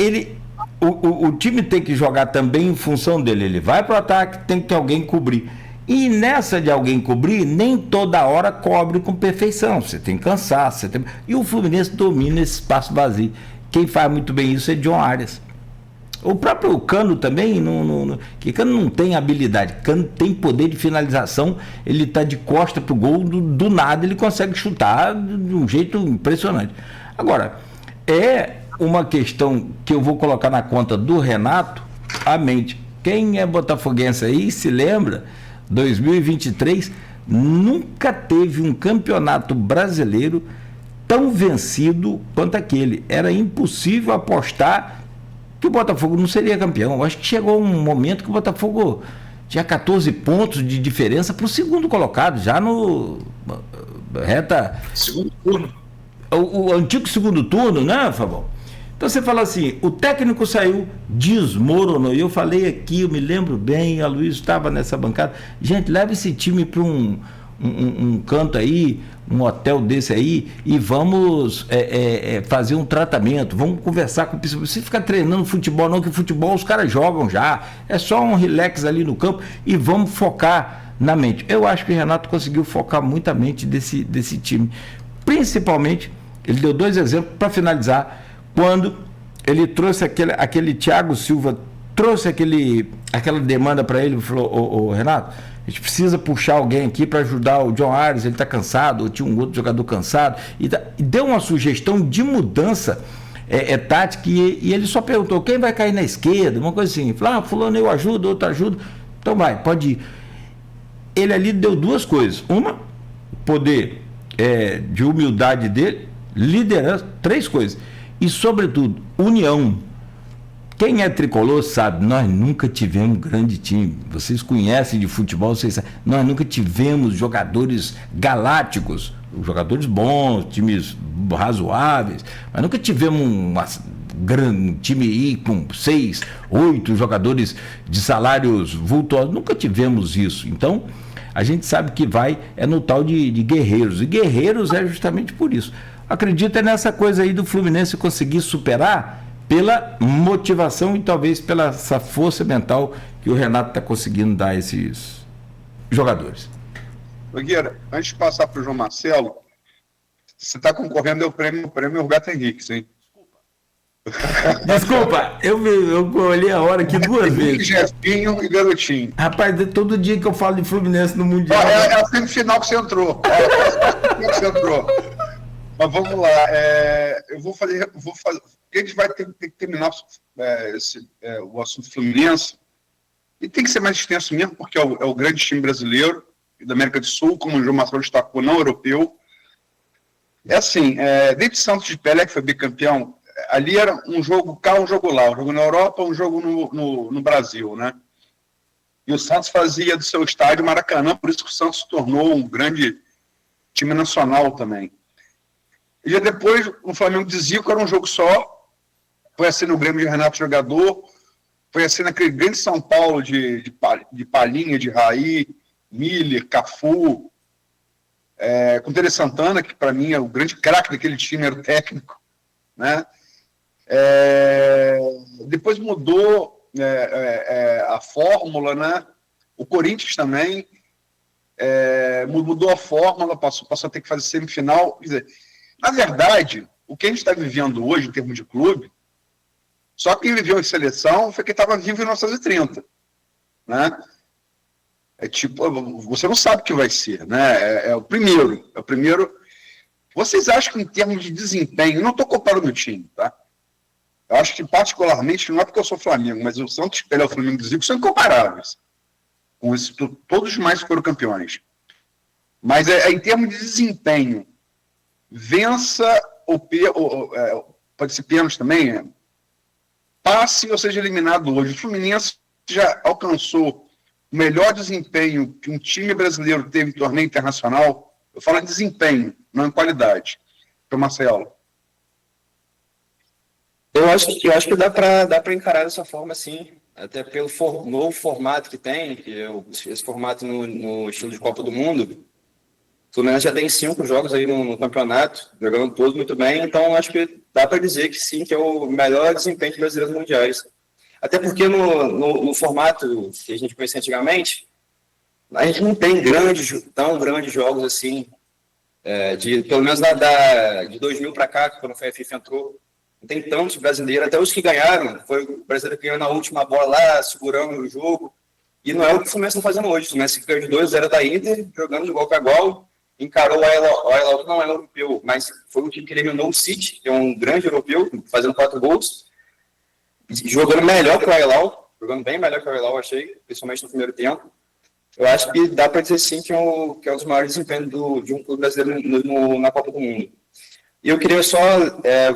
O time tem que jogar também em função dele. Ele vai para o ataque, tem que ter alguém cobrir. E nessa de alguém cobrir, nem toda hora cobre com perfeição. Você tem cansaço. E o Fluminense domina esse espaço vazio. Quem faz muito bem isso é John Arias. O próprio Cano também, que Cano não tem habilidade, Cano tem poder de finalização, ele tá de costa pro gol, do nada ele consegue chutar de um jeito impressionante. Agora, é uma questão que eu vou colocar na conta do Renato, a mente. Quem é botafoguense aí se lembra, 2023 nunca teve um campeonato brasileiro tão vencido quanto aquele. Era impossível apostar que o Botafogo não seria campeão. Eu acho que chegou um momento que o Botafogo tinha 14 pontos de diferença para o segundo colocado, já no reta... Segundo turno. O antigo segundo turno, né, Fabão? Então você fala assim, o técnico saiu, desmoronou. E eu falei aqui, eu me lembro bem, a Luiz estava nessa bancada. Gente, leva esse time para um canto aí, um hotel desse aí, e vamos fazer um tratamento, vamos conversar com o psicólogo. Você fica treinando futebol não, que futebol os caras jogam já, é só um relax ali no campo e vamos focar na mente. Eu acho que o Renato conseguiu focar muito a mente desse time, principalmente, ele deu 2 exemplos para finalizar, quando ele trouxe aquele Thiago Silva, trouxe aquela demanda para ele, falou, Renato, a gente precisa puxar alguém aqui para ajudar o John Ares, ele está cansado, ou tinha um outro jogador cansado, e deu uma sugestão de mudança tática, e ele só perguntou, quem vai cair na esquerda, uma coisa assim, falou, fulano eu ajudo, outro ajuda, então vai, pode ir. Ele ali deu 2 coisas, uma, poder de humildade dele, liderança, 3 coisas, e sobretudo, união. Quem é tricolor sabe, nós nunca tivemos um grande time. Vocês conhecem de futebol, vocês sabem. Nós nunca tivemos jogadores galácticos, jogadores bons, times razoáveis, mas nunca tivemos um time aí com 6, 8 jogadores de salários vultuosos. Nunca tivemos isso. Então, a gente sabe que no tal de guerreiros. E guerreiros é justamente por isso. Acredita nessa coisa aí do Fluminense conseguir superar pela motivação e talvez pela essa força mental que o Renato está conseguindo dar a esses jogadores. Nogueira, antes de passar para o João Marcelo, você está concorrendo ao prêmio Gato Henrique, hein? Desculpa, eu olhei a hora aqui 2 vezes. Jefinho e Garotinho. Rapaz, todo dia que eu falo de Fluminense no Mundial... É a semifinal que você entrou. Mas vamos lá, eu vou fazer, a gente vai ter que terminar o assunto Fluminense, e tem que ser mais extenso mesmo, porque é o grande time brasileiro, e da América do Sul, como o João Marcelo destacou, não europeu. Desde Santos de Pelé, que foi bicampeão, ali era um jogo cá, um jogo lá, um jogo na Europa, um jogo no Brasil, né? E o Santos fazia do seu estádio Maracanã, por isso que o Santos se tornou um grande time nacional também. E já depois, o Flamengo de Zico era um jogo só, foi assim no Grêmio de Renato Jogador, foi assim naquele grande São Paulo de Palhinha, de Raí, Miller, Cafu, com Tele Santana, que para mim é o grande craque daquele time, era o técnico, né? Depois mudou a fórmula, né? O Corinthians também mudou a fórmula, passou a ter que fazer semifinal, quer dizer, na verdade, o que a gente está vivendo hoje, em termos de clube, só quem viveu em seleção foi quem estava vivo em 1930. Né? Você não sabe o que vai ser. Né? É o primeiro. Vocês acham que, em termos de desempenho, eu não estou comparando o time, tá? Eu acho que, particularmente, não é porque eu sou Flamengo, mas o Santos e o Flamengo do Zico são incomparáveis. Com isso, todos os mais foram campeões. Mas em termos de desempenho, vença pode ser pênalti também, passe ou seja eliminado hoje. O Fluminense já alcançou o melhor desempenho que um time brasileiro teve em torneio internacional. Eu falo em desempenho, não em qualidade. Então, Marcelo. Eu acho que dá para encarar dessa forma, sim, até pelo novo formato que tem, esse formato no estilo de Copa do Mundo. O Fluminense já tem 5 jogos aí no campeonato, jogando todos muito bem, então acho que dá para dizer que sim, que é o melhor desempenho de brasileiros mundiais. Até porque no formato que a gente conhecia antigamente, a gente não tem tão grandes jogos assim, pelo menos de 2000 para cá, quando a FIFA entrou não tem tantos brasileiros, até os que ganharam, foi o brasileiro que ganhou na última bola lá, segurando o jogo, e não é o que o Fluminense está fazendo hoje. O Fluminense ganhou de 2-0 da Inter, jogando de igual para igual, encarou o Al-Hilal, que não é europeu, mas foi o time que eliminou o City, que é um grande europeu, fazendo 4 gols, jogando melhor que o Al-Hilal, jogando bem melhor que o Al-Hilal, achei, principalmente no primeiro tempo. Eu acho que dá para dizer sim que é um dos maiores desempenhos de um clube brasileiro na Copa do Mundo. E eu queria só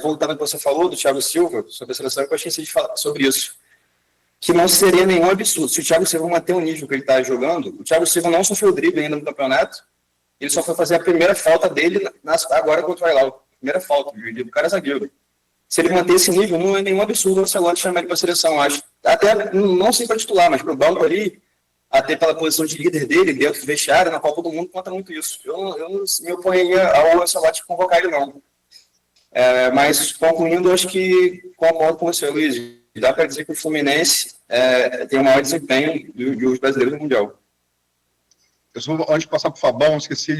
voltar no que você falou do Thiago Silva, sobre a seleção, que eu esqueci de falar sobre isso. Que não seria nenhum absurdo. Se o Thiago Silva manter o nível que ele está jogando, o Thiago Silva não sofreu drible ainda no campeonato, ele só foi fazer a primeira falta dele agora contra o Al-Hilal. Primeira falta, o cara é zagueiro. Se ele manter esse nível, não é nenhum absurdo o Ancelotti chamar ele para a seleção, acho. Até não sei para titular, mas para o banco ali, até pela posição de líder dele, dentro do vestiário, na Copa do Mundo, conta muito isso. Eu não me oponho ao Ancelotti convocar ele, não. Mas, concluindo, eu acho que concordo com você, Luiz. Dá para dizer que o Fluminense tem o maior desempenho dos brasileiros no Mundial. Antes de passar para o Fabão, esqueci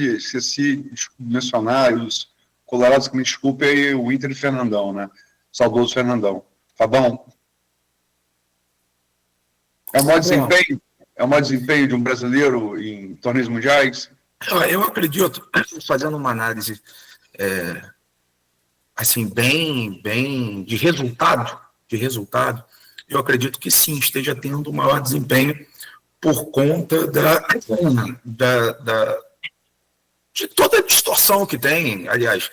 de mencionar, os colorados que me desculpem, o Inter e Fernandão, né? Saudoso Fernandão. Fabão, é o maior desempenho de um brasileiro em torneios mundiais? Eu acredito, fazendo uma análise assim, bem de resultado, eu acredito que sim, esteja tendo o maior desempenho por conta de toda a distorção que tem, aliás,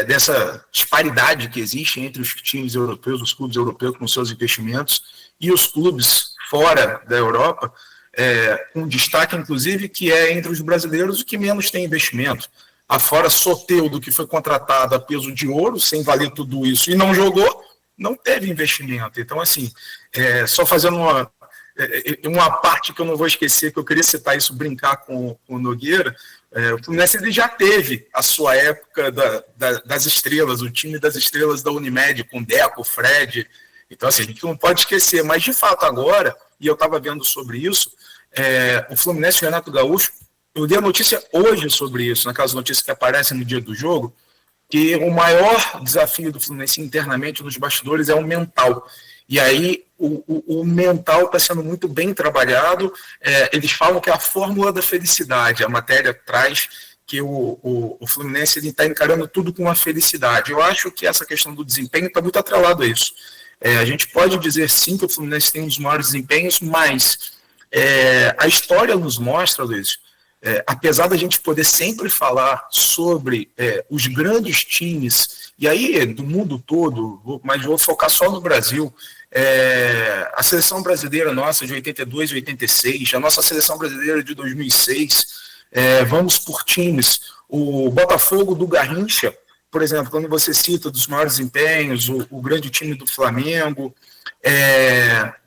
dessa disparidade que existe entre os times europeus, os clubes europeus com seus investimentos e os clubes fora da Europa, com destaque, inclusive, que é entre os brasileiros o que menos tem investimento. Afora Soteldo, que foi contratado a peso de ouro, sem valer tudo isso, e não jogou, não teve investimento. Então, assim, só fazendo uma parte que eu não vou esquecer, que eu queria citar isso, brincar com o Nogueira, o Fluminense ele já teve a sua época das estrelas, o time das estrelas da Unimed, com Deco, Fred. Então, assim, a gente não pode esquecer. Mas, de fato, agora, e eu estava vendo sobre isso, o Fluminense e o Renato Gaúcho, eu dei a notícia hoje sobre isso, naquelas notícias que aparecem no dia do jogo, que o maior desafio do Fluminense internamente nos bastidores é o mental. E aí o mental está sendo muito bem trabalhado. Eles falam que é a fórmula da felicidade. A matéria traz que o Fluminense está encarando tudo com a felicidade. Eu acho que essa questão do desempenho está muito atrelado a isso. A gente pode dizer sim que o Fluminense tem um dos maiores desempenhos, mas a história nos mostra, Luiz, apesar da gente poder sempre falar sobre os grandes times, e aí do mundo todo, mas vou focar só no Brasil, a seleção brasileira nossa de 82 e 86, a nossa seleção brasileira de 2006, vamos por times, o Botafogo do Garrincha, por exemplo, quando você cita dos maiores desempenhos, o grande time do Flamengo,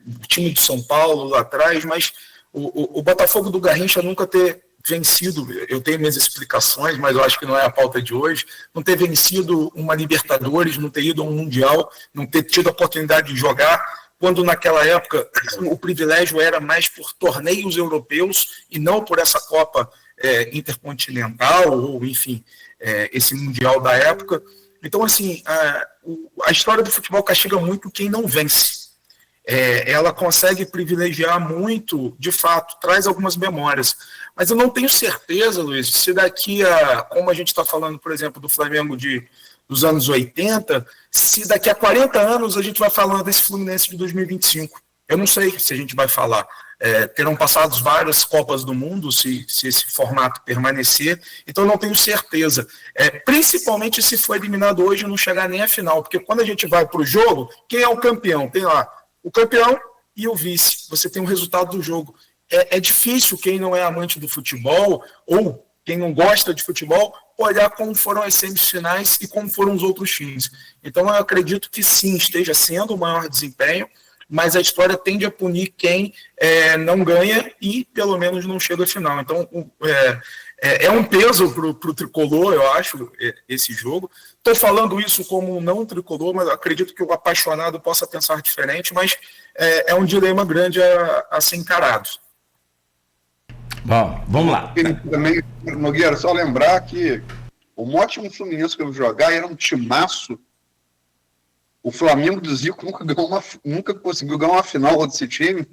o time de São Paulo lá atrás, mas o Botafogo do Garrincha nunca ter vencido, eu tenho minhas explicações, mas eu acho que não é a pauta de hoje, não ter vencido uma Libertadores, não ter ido a um Mundial, não ter tido a oportunidade de jogar, quando naquela época o privilégio era mais por torneios europeus e não por essa Copa Intercontinental, ou enfim, esse Mundial da época. Então, assim, a história do futebol castiga muito quem não vence. Ela consegue privilegiar muito, de fato, traz algumas memórias. Mas eu não tenho certeza, Luiz, se daqui a, como a gente está falando, por exemplo, do Flamengo dos anos 80, se daqui a 40 anos a gente vai falando desse Fluminense de 2025. Eu não sei se a gente vai falar. Terão passado várias Copas do Mundo, se esse formato permanecer, então não tenho certeza. Principalmente se for eliminado hoje e não chegar nem à final, porque quando a gente vai para o jogo, quem é o campeão? Tem lá o campeão e o vice. Você tem o resultado do jogo. É difícil quem não é amante do futebol ou quem não gosta de futebol olhar como foram as semifinais e como foram os outros times. Então eu acredito que sim, esteja sendo o maior desempenho, mas a história tende a punir quem não ganha e pelo menos não chega à final. Então é um peso para o tricolor, eu acho, esse jogo. Estou falando isso como um não tricolor, mas acredito que o apaixonado possa pensar diferente, mas é um dilema grande a ser encarado. Bom, vamos lá. Também, Nogueira, só lembrar que um ótimo Fluminense que eu vou jogar era um timaço o Flamengo do Zico nunca conseguiu ganhar uma final desse time,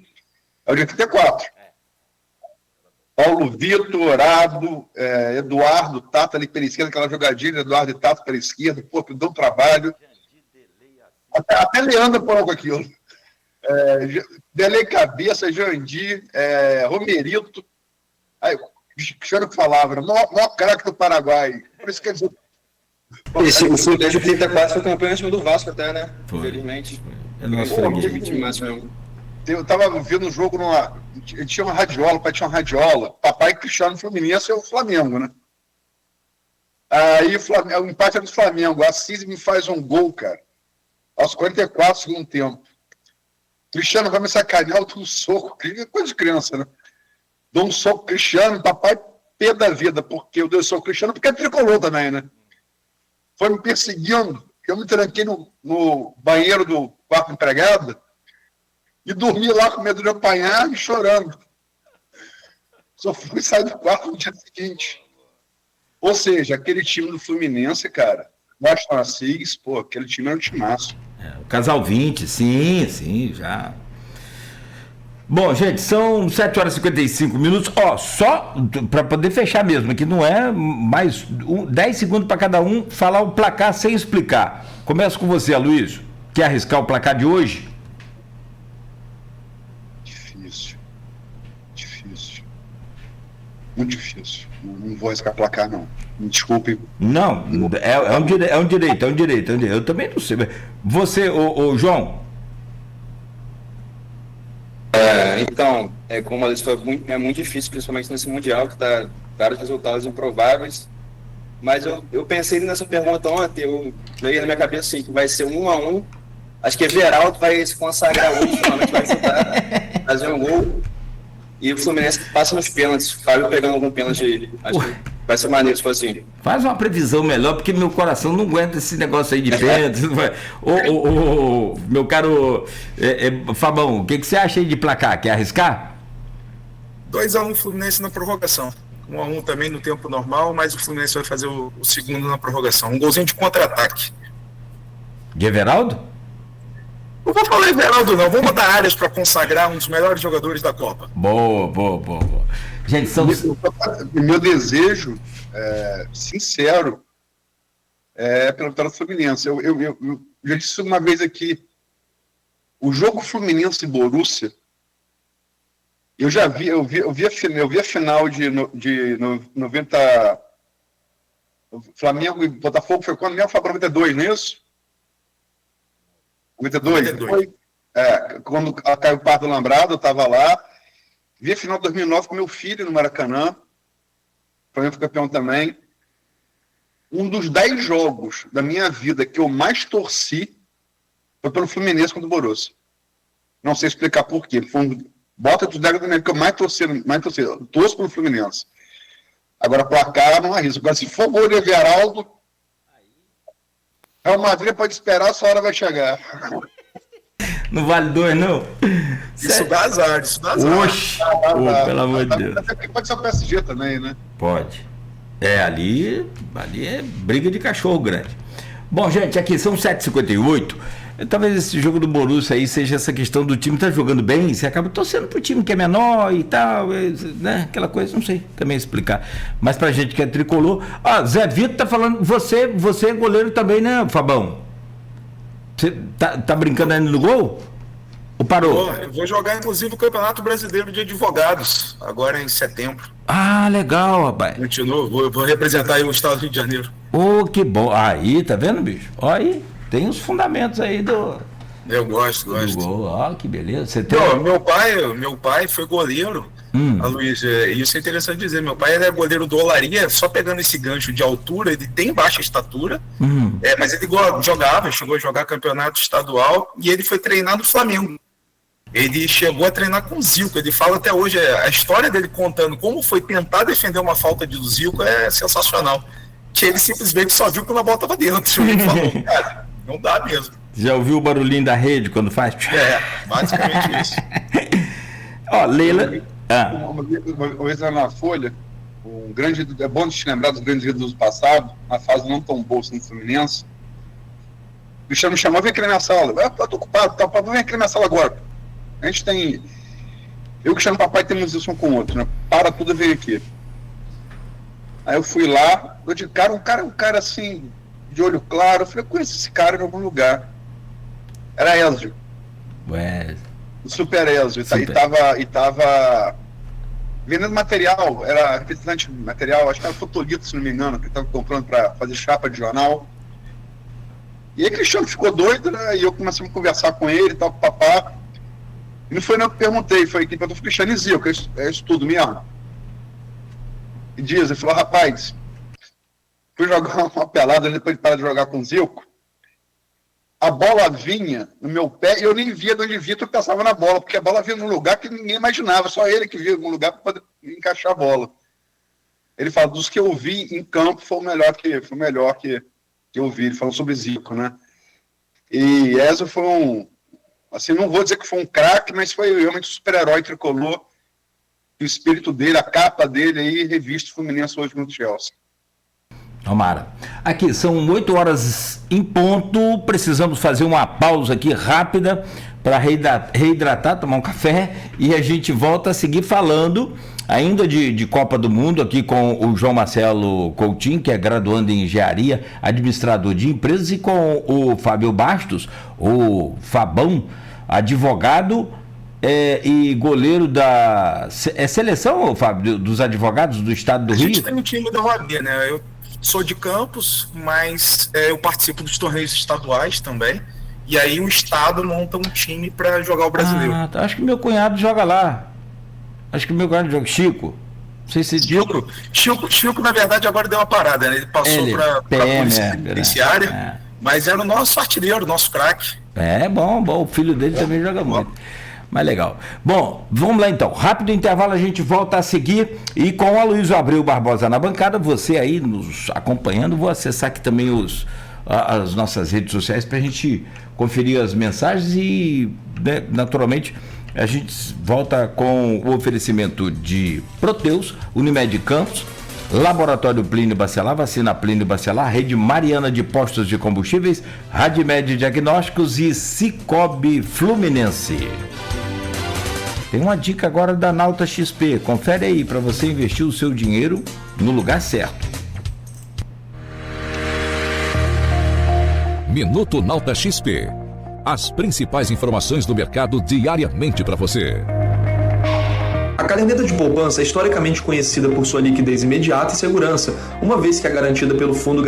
é o de 84. Paulo Vitor, Orado, Eduardo, Tata ali pela esquerda, aquela jogadinha, Eduardo e Tata pela esquerda, pô, que deu trabalho. Até Leandro por com aquilo. Delei Cabeça, Jandir, Romerito. Aí, Cristiano que falava, né? Maior craque do Paraguai. Por isso que eles... O Fluminense de 34 foi campeão em cima do Vasco até, né? Foi. Infelizmente. Nossa, eu tava vendo um jogo tinha uma radiola, pai tinha uma radiola. Papai Cristiano Fluminense é o Flamengo, né? Aí o empate era do Flamengo. Assis me faz um gol, cara. Aos 44 segundo tempo. Cristiano vai me sacanear, eu dou um soco. Coisa de criança, né? Dou um soco Cristiano, papai pé da vida, porque eu dei um soco Cristiano, porque é tricolor também, né? Foi me perseguindo. Eu me tranquei no banheiro do quarto empregado e dormi lá com medo de apanhar e chorando. Só fui sair do quarto no dia seguinte. Ou seja, aquele time do Fluminense, cara, Washington Assis, pô, aquele time era um timaço. O Casal 20, sim, já. Bom, gente, são 7 horas e 55 minutos. Só para poder fechar mesmo, que não é mais 10 segundos para cada um falar o placar sem explicar. Começo com você, Aloysio. Quer arriscar o placar de hoje? Difícil. Muito difícil. Não vou arriscar placar, não. Me desculpe. Não, é um direito. Eu também não sei. Você, ô João? Então, como a Alice falou, é muito difícil, principalmente nesse Mundial, que dá vários resultados improváveis. Mas eu pensei nessa pergunta ontem, eu veio na minha cabeça assim, que vai ser 1-1. Acho que Everaldo vai se consagrar hoje, finalmente vai ajudar, fazer um gol. E o Fluminense passa nos pênaltis. Fábio pegando algum pênalti, acho que vai ser maneiro se for assim. Faz uma previsão melhor, porque meu coração não aguenta esse negócio aí de pênalti. Meu caro Fabão, o que você acha aí de placar? Quer arriscar? 2-1 Fluminense na prorrogação. 1-1 também no tempo normal, mas o Fluminense vai fazer o segundo na prorrogação. Um golzinho de contra-ataque. De Everaldo? Não vou falar Everaldo, não. Vamos dar áreas para consagrar um dos melhores jogadores da Copa. Boa. Gente, Meu desejo, sincero, é pela vitória do Fluminense. Eu já disse uma vez aqui, o jogo Fluminense e Borussia, eu vi a final de 90. Flamengo e Botafogo foi quando mesmo? Foi 92, não é isso? 92? Foi. Quando caiu o Pardo Lambrado, eu estava lá. Vi a final de 2009 com meu filho no Maracanã. O Flamengo foi campeão também. Um dos 10 jogos da minha vida que eu mais torci foi pelo Fluminense contra o Borussia. Não sei explicar por quê. Bota dos 10 da minha vida que eu mais torci. Eu torço pelo Fluminense. Agora, placar não arrisco. Agora, se for gol de Everaldo, Real Madrid pode esperar, essa hora vai chegar. Não vale 2, não? Isso dá azar. Oxi, pelo amor de Deus. Pode ser o PSG também, né? Pode. Ali é briga de cachorro grande. Bom, gente, aqui são 7h58. Talvez esse jogo do Borussia aí seja essa questão do time tá jogando bem, você acaba torcendo pro time que é menor e tal, né? Aquela coisa, não sei também explicar. Mas pra gente que é tricolor, Zé Vitor tá falando, você é goleiro também, né, Fabão? Você tá brincando ainda no gol? Ou parou? Eu vou jogar, inclusive, o Campeonato Brasileiro de Advogados, agora em setembro. Legal, rapaz. Continuo, vou representar aí o estado do Rio de Janeiro. Que bom. Aí, tá vendo, bicho? Olha aí. Tem os fundamentos aí do... Eu gosto. Do gol. Que beleza. Você tem... Meu pai foi goleiro, Aloysio, isso é interessante dizer, meu pai era goleiro do Olaria, só pegando esse gancho de altura, ele tem baixa estatura, mas ele chegou a jogar campeonato estadual e ele foi treinar no Flamengo. Ele chegou a treinar com o Zico, ele fala até hoje, a história dele contando como foi tentar defender uma falta de Zico é sensacional, que ele simplesmente só viu quando a bola estava dentro, ele falou, cara, não dá mesmo. Já ouviu o barulhinho da rede quando faz? Basicamente isso. Leila... Uma vez lá na Folha, é bom de te lembrar dos grandes ídolos do passado, uma fase não tão boa no Fluminense. Cristiano me chamou, vem aqui na minha sala. Eu tô ocupado, tá, vem aqui na minha sala agora. A gente tem... Eu e o Cristiano e o papai temos isso um com o outro, né? Para tudo e vem aqui. Aí eu fui lá, eu de cara, um cara assim, de olho claro. Eu falei, eu conheço esse cara em algum lugar. Era Ezio. Ué. O Super Ezio. E tava vendendo material, era representante de material, acho que era fotolito, se não me engano, que ele tava comprando para fazer chapa de jornal. E aí o Cristiano ficou doido, né? E eu comecei a conversar com ele e tal, com o papá. E não foi não que eu perguntei, foi que eu Cristiano e Zico, é isso tudo mesmo. E Dias, ele falou, rapaz, fui jogar uma pelada depois de parar de jogar com o Zico, a bola vinha no meu pé e eu nem via de onde vinha, eu pensava na bola, porque a bola vinha num lugar que ninguém imaginava, só ele que via num lugar para poder encaixar a bola. Ele fala, dos que eu vi em campo, foi o melhor que eu vi. Ele falou sobre Zico, né? E Ezio foi assim, não vou dizer que foi um craque, mas foi realmente um super-herói tricolor. O espírito dele, a capa dele aí, revista Fluminense hoje no Chelsea. Tomara. Aqui, são 8 horas em ponto, precisamos fazer uma pausa aqui rápida para reidratar, tomar um café e a gente volta a seguir falando ainda de Copa do Mundo aqui com o João Marcelo Coutinho, que é graduando em Engenharia, administrador de empresas, e com o Fábio Bastos, o Fabão, advogado e goleiro da seleção, Fábio, dos advogados do estado do Rio? A gente tem um time da OAB, né? Eu sou de Campos, mas eu participo dos torneios estaduais também. E aí o estado monta um time para jogar o brasileiro. Acho que meu cunhado joga lá. Chico. Não sei se Chico, na verdade, agora deu uma parada, né? Ele passou para a polícia penitenciária, mas era o nosso artilheiro, o nosso craque. É bom, o filho dele também joga muito. Mas legal. Bom, vamos lá então. Rápido intervalo, a gente volta a seguir. E com o Aloysio Abreu Barbosa na bancada, você aí nos acompanhando, vou acessar aqui também as nossas redes sociais para a gente conferir as mensagens e, né, naturalmente, a gente volta com o oferecimento de Proteus, Unimed Campos, Laboratório Plínio Bacelar, Vacina Plínio Bacelar, Rede Mariana de Postos de Combustíveis, Radmed Diagnósticos e Cicobi Fluminense. Tem uma dica agora da Nauta XP, confere aí para você investir o seu dinheiro no lugar certo. Minuto Nauta XP. As principais informações do mercado diariamente para você. A caderneta de poupança é historicamente conhecida por sua liquidez imediata e segurança, uma vez que é garantida pelo Fundo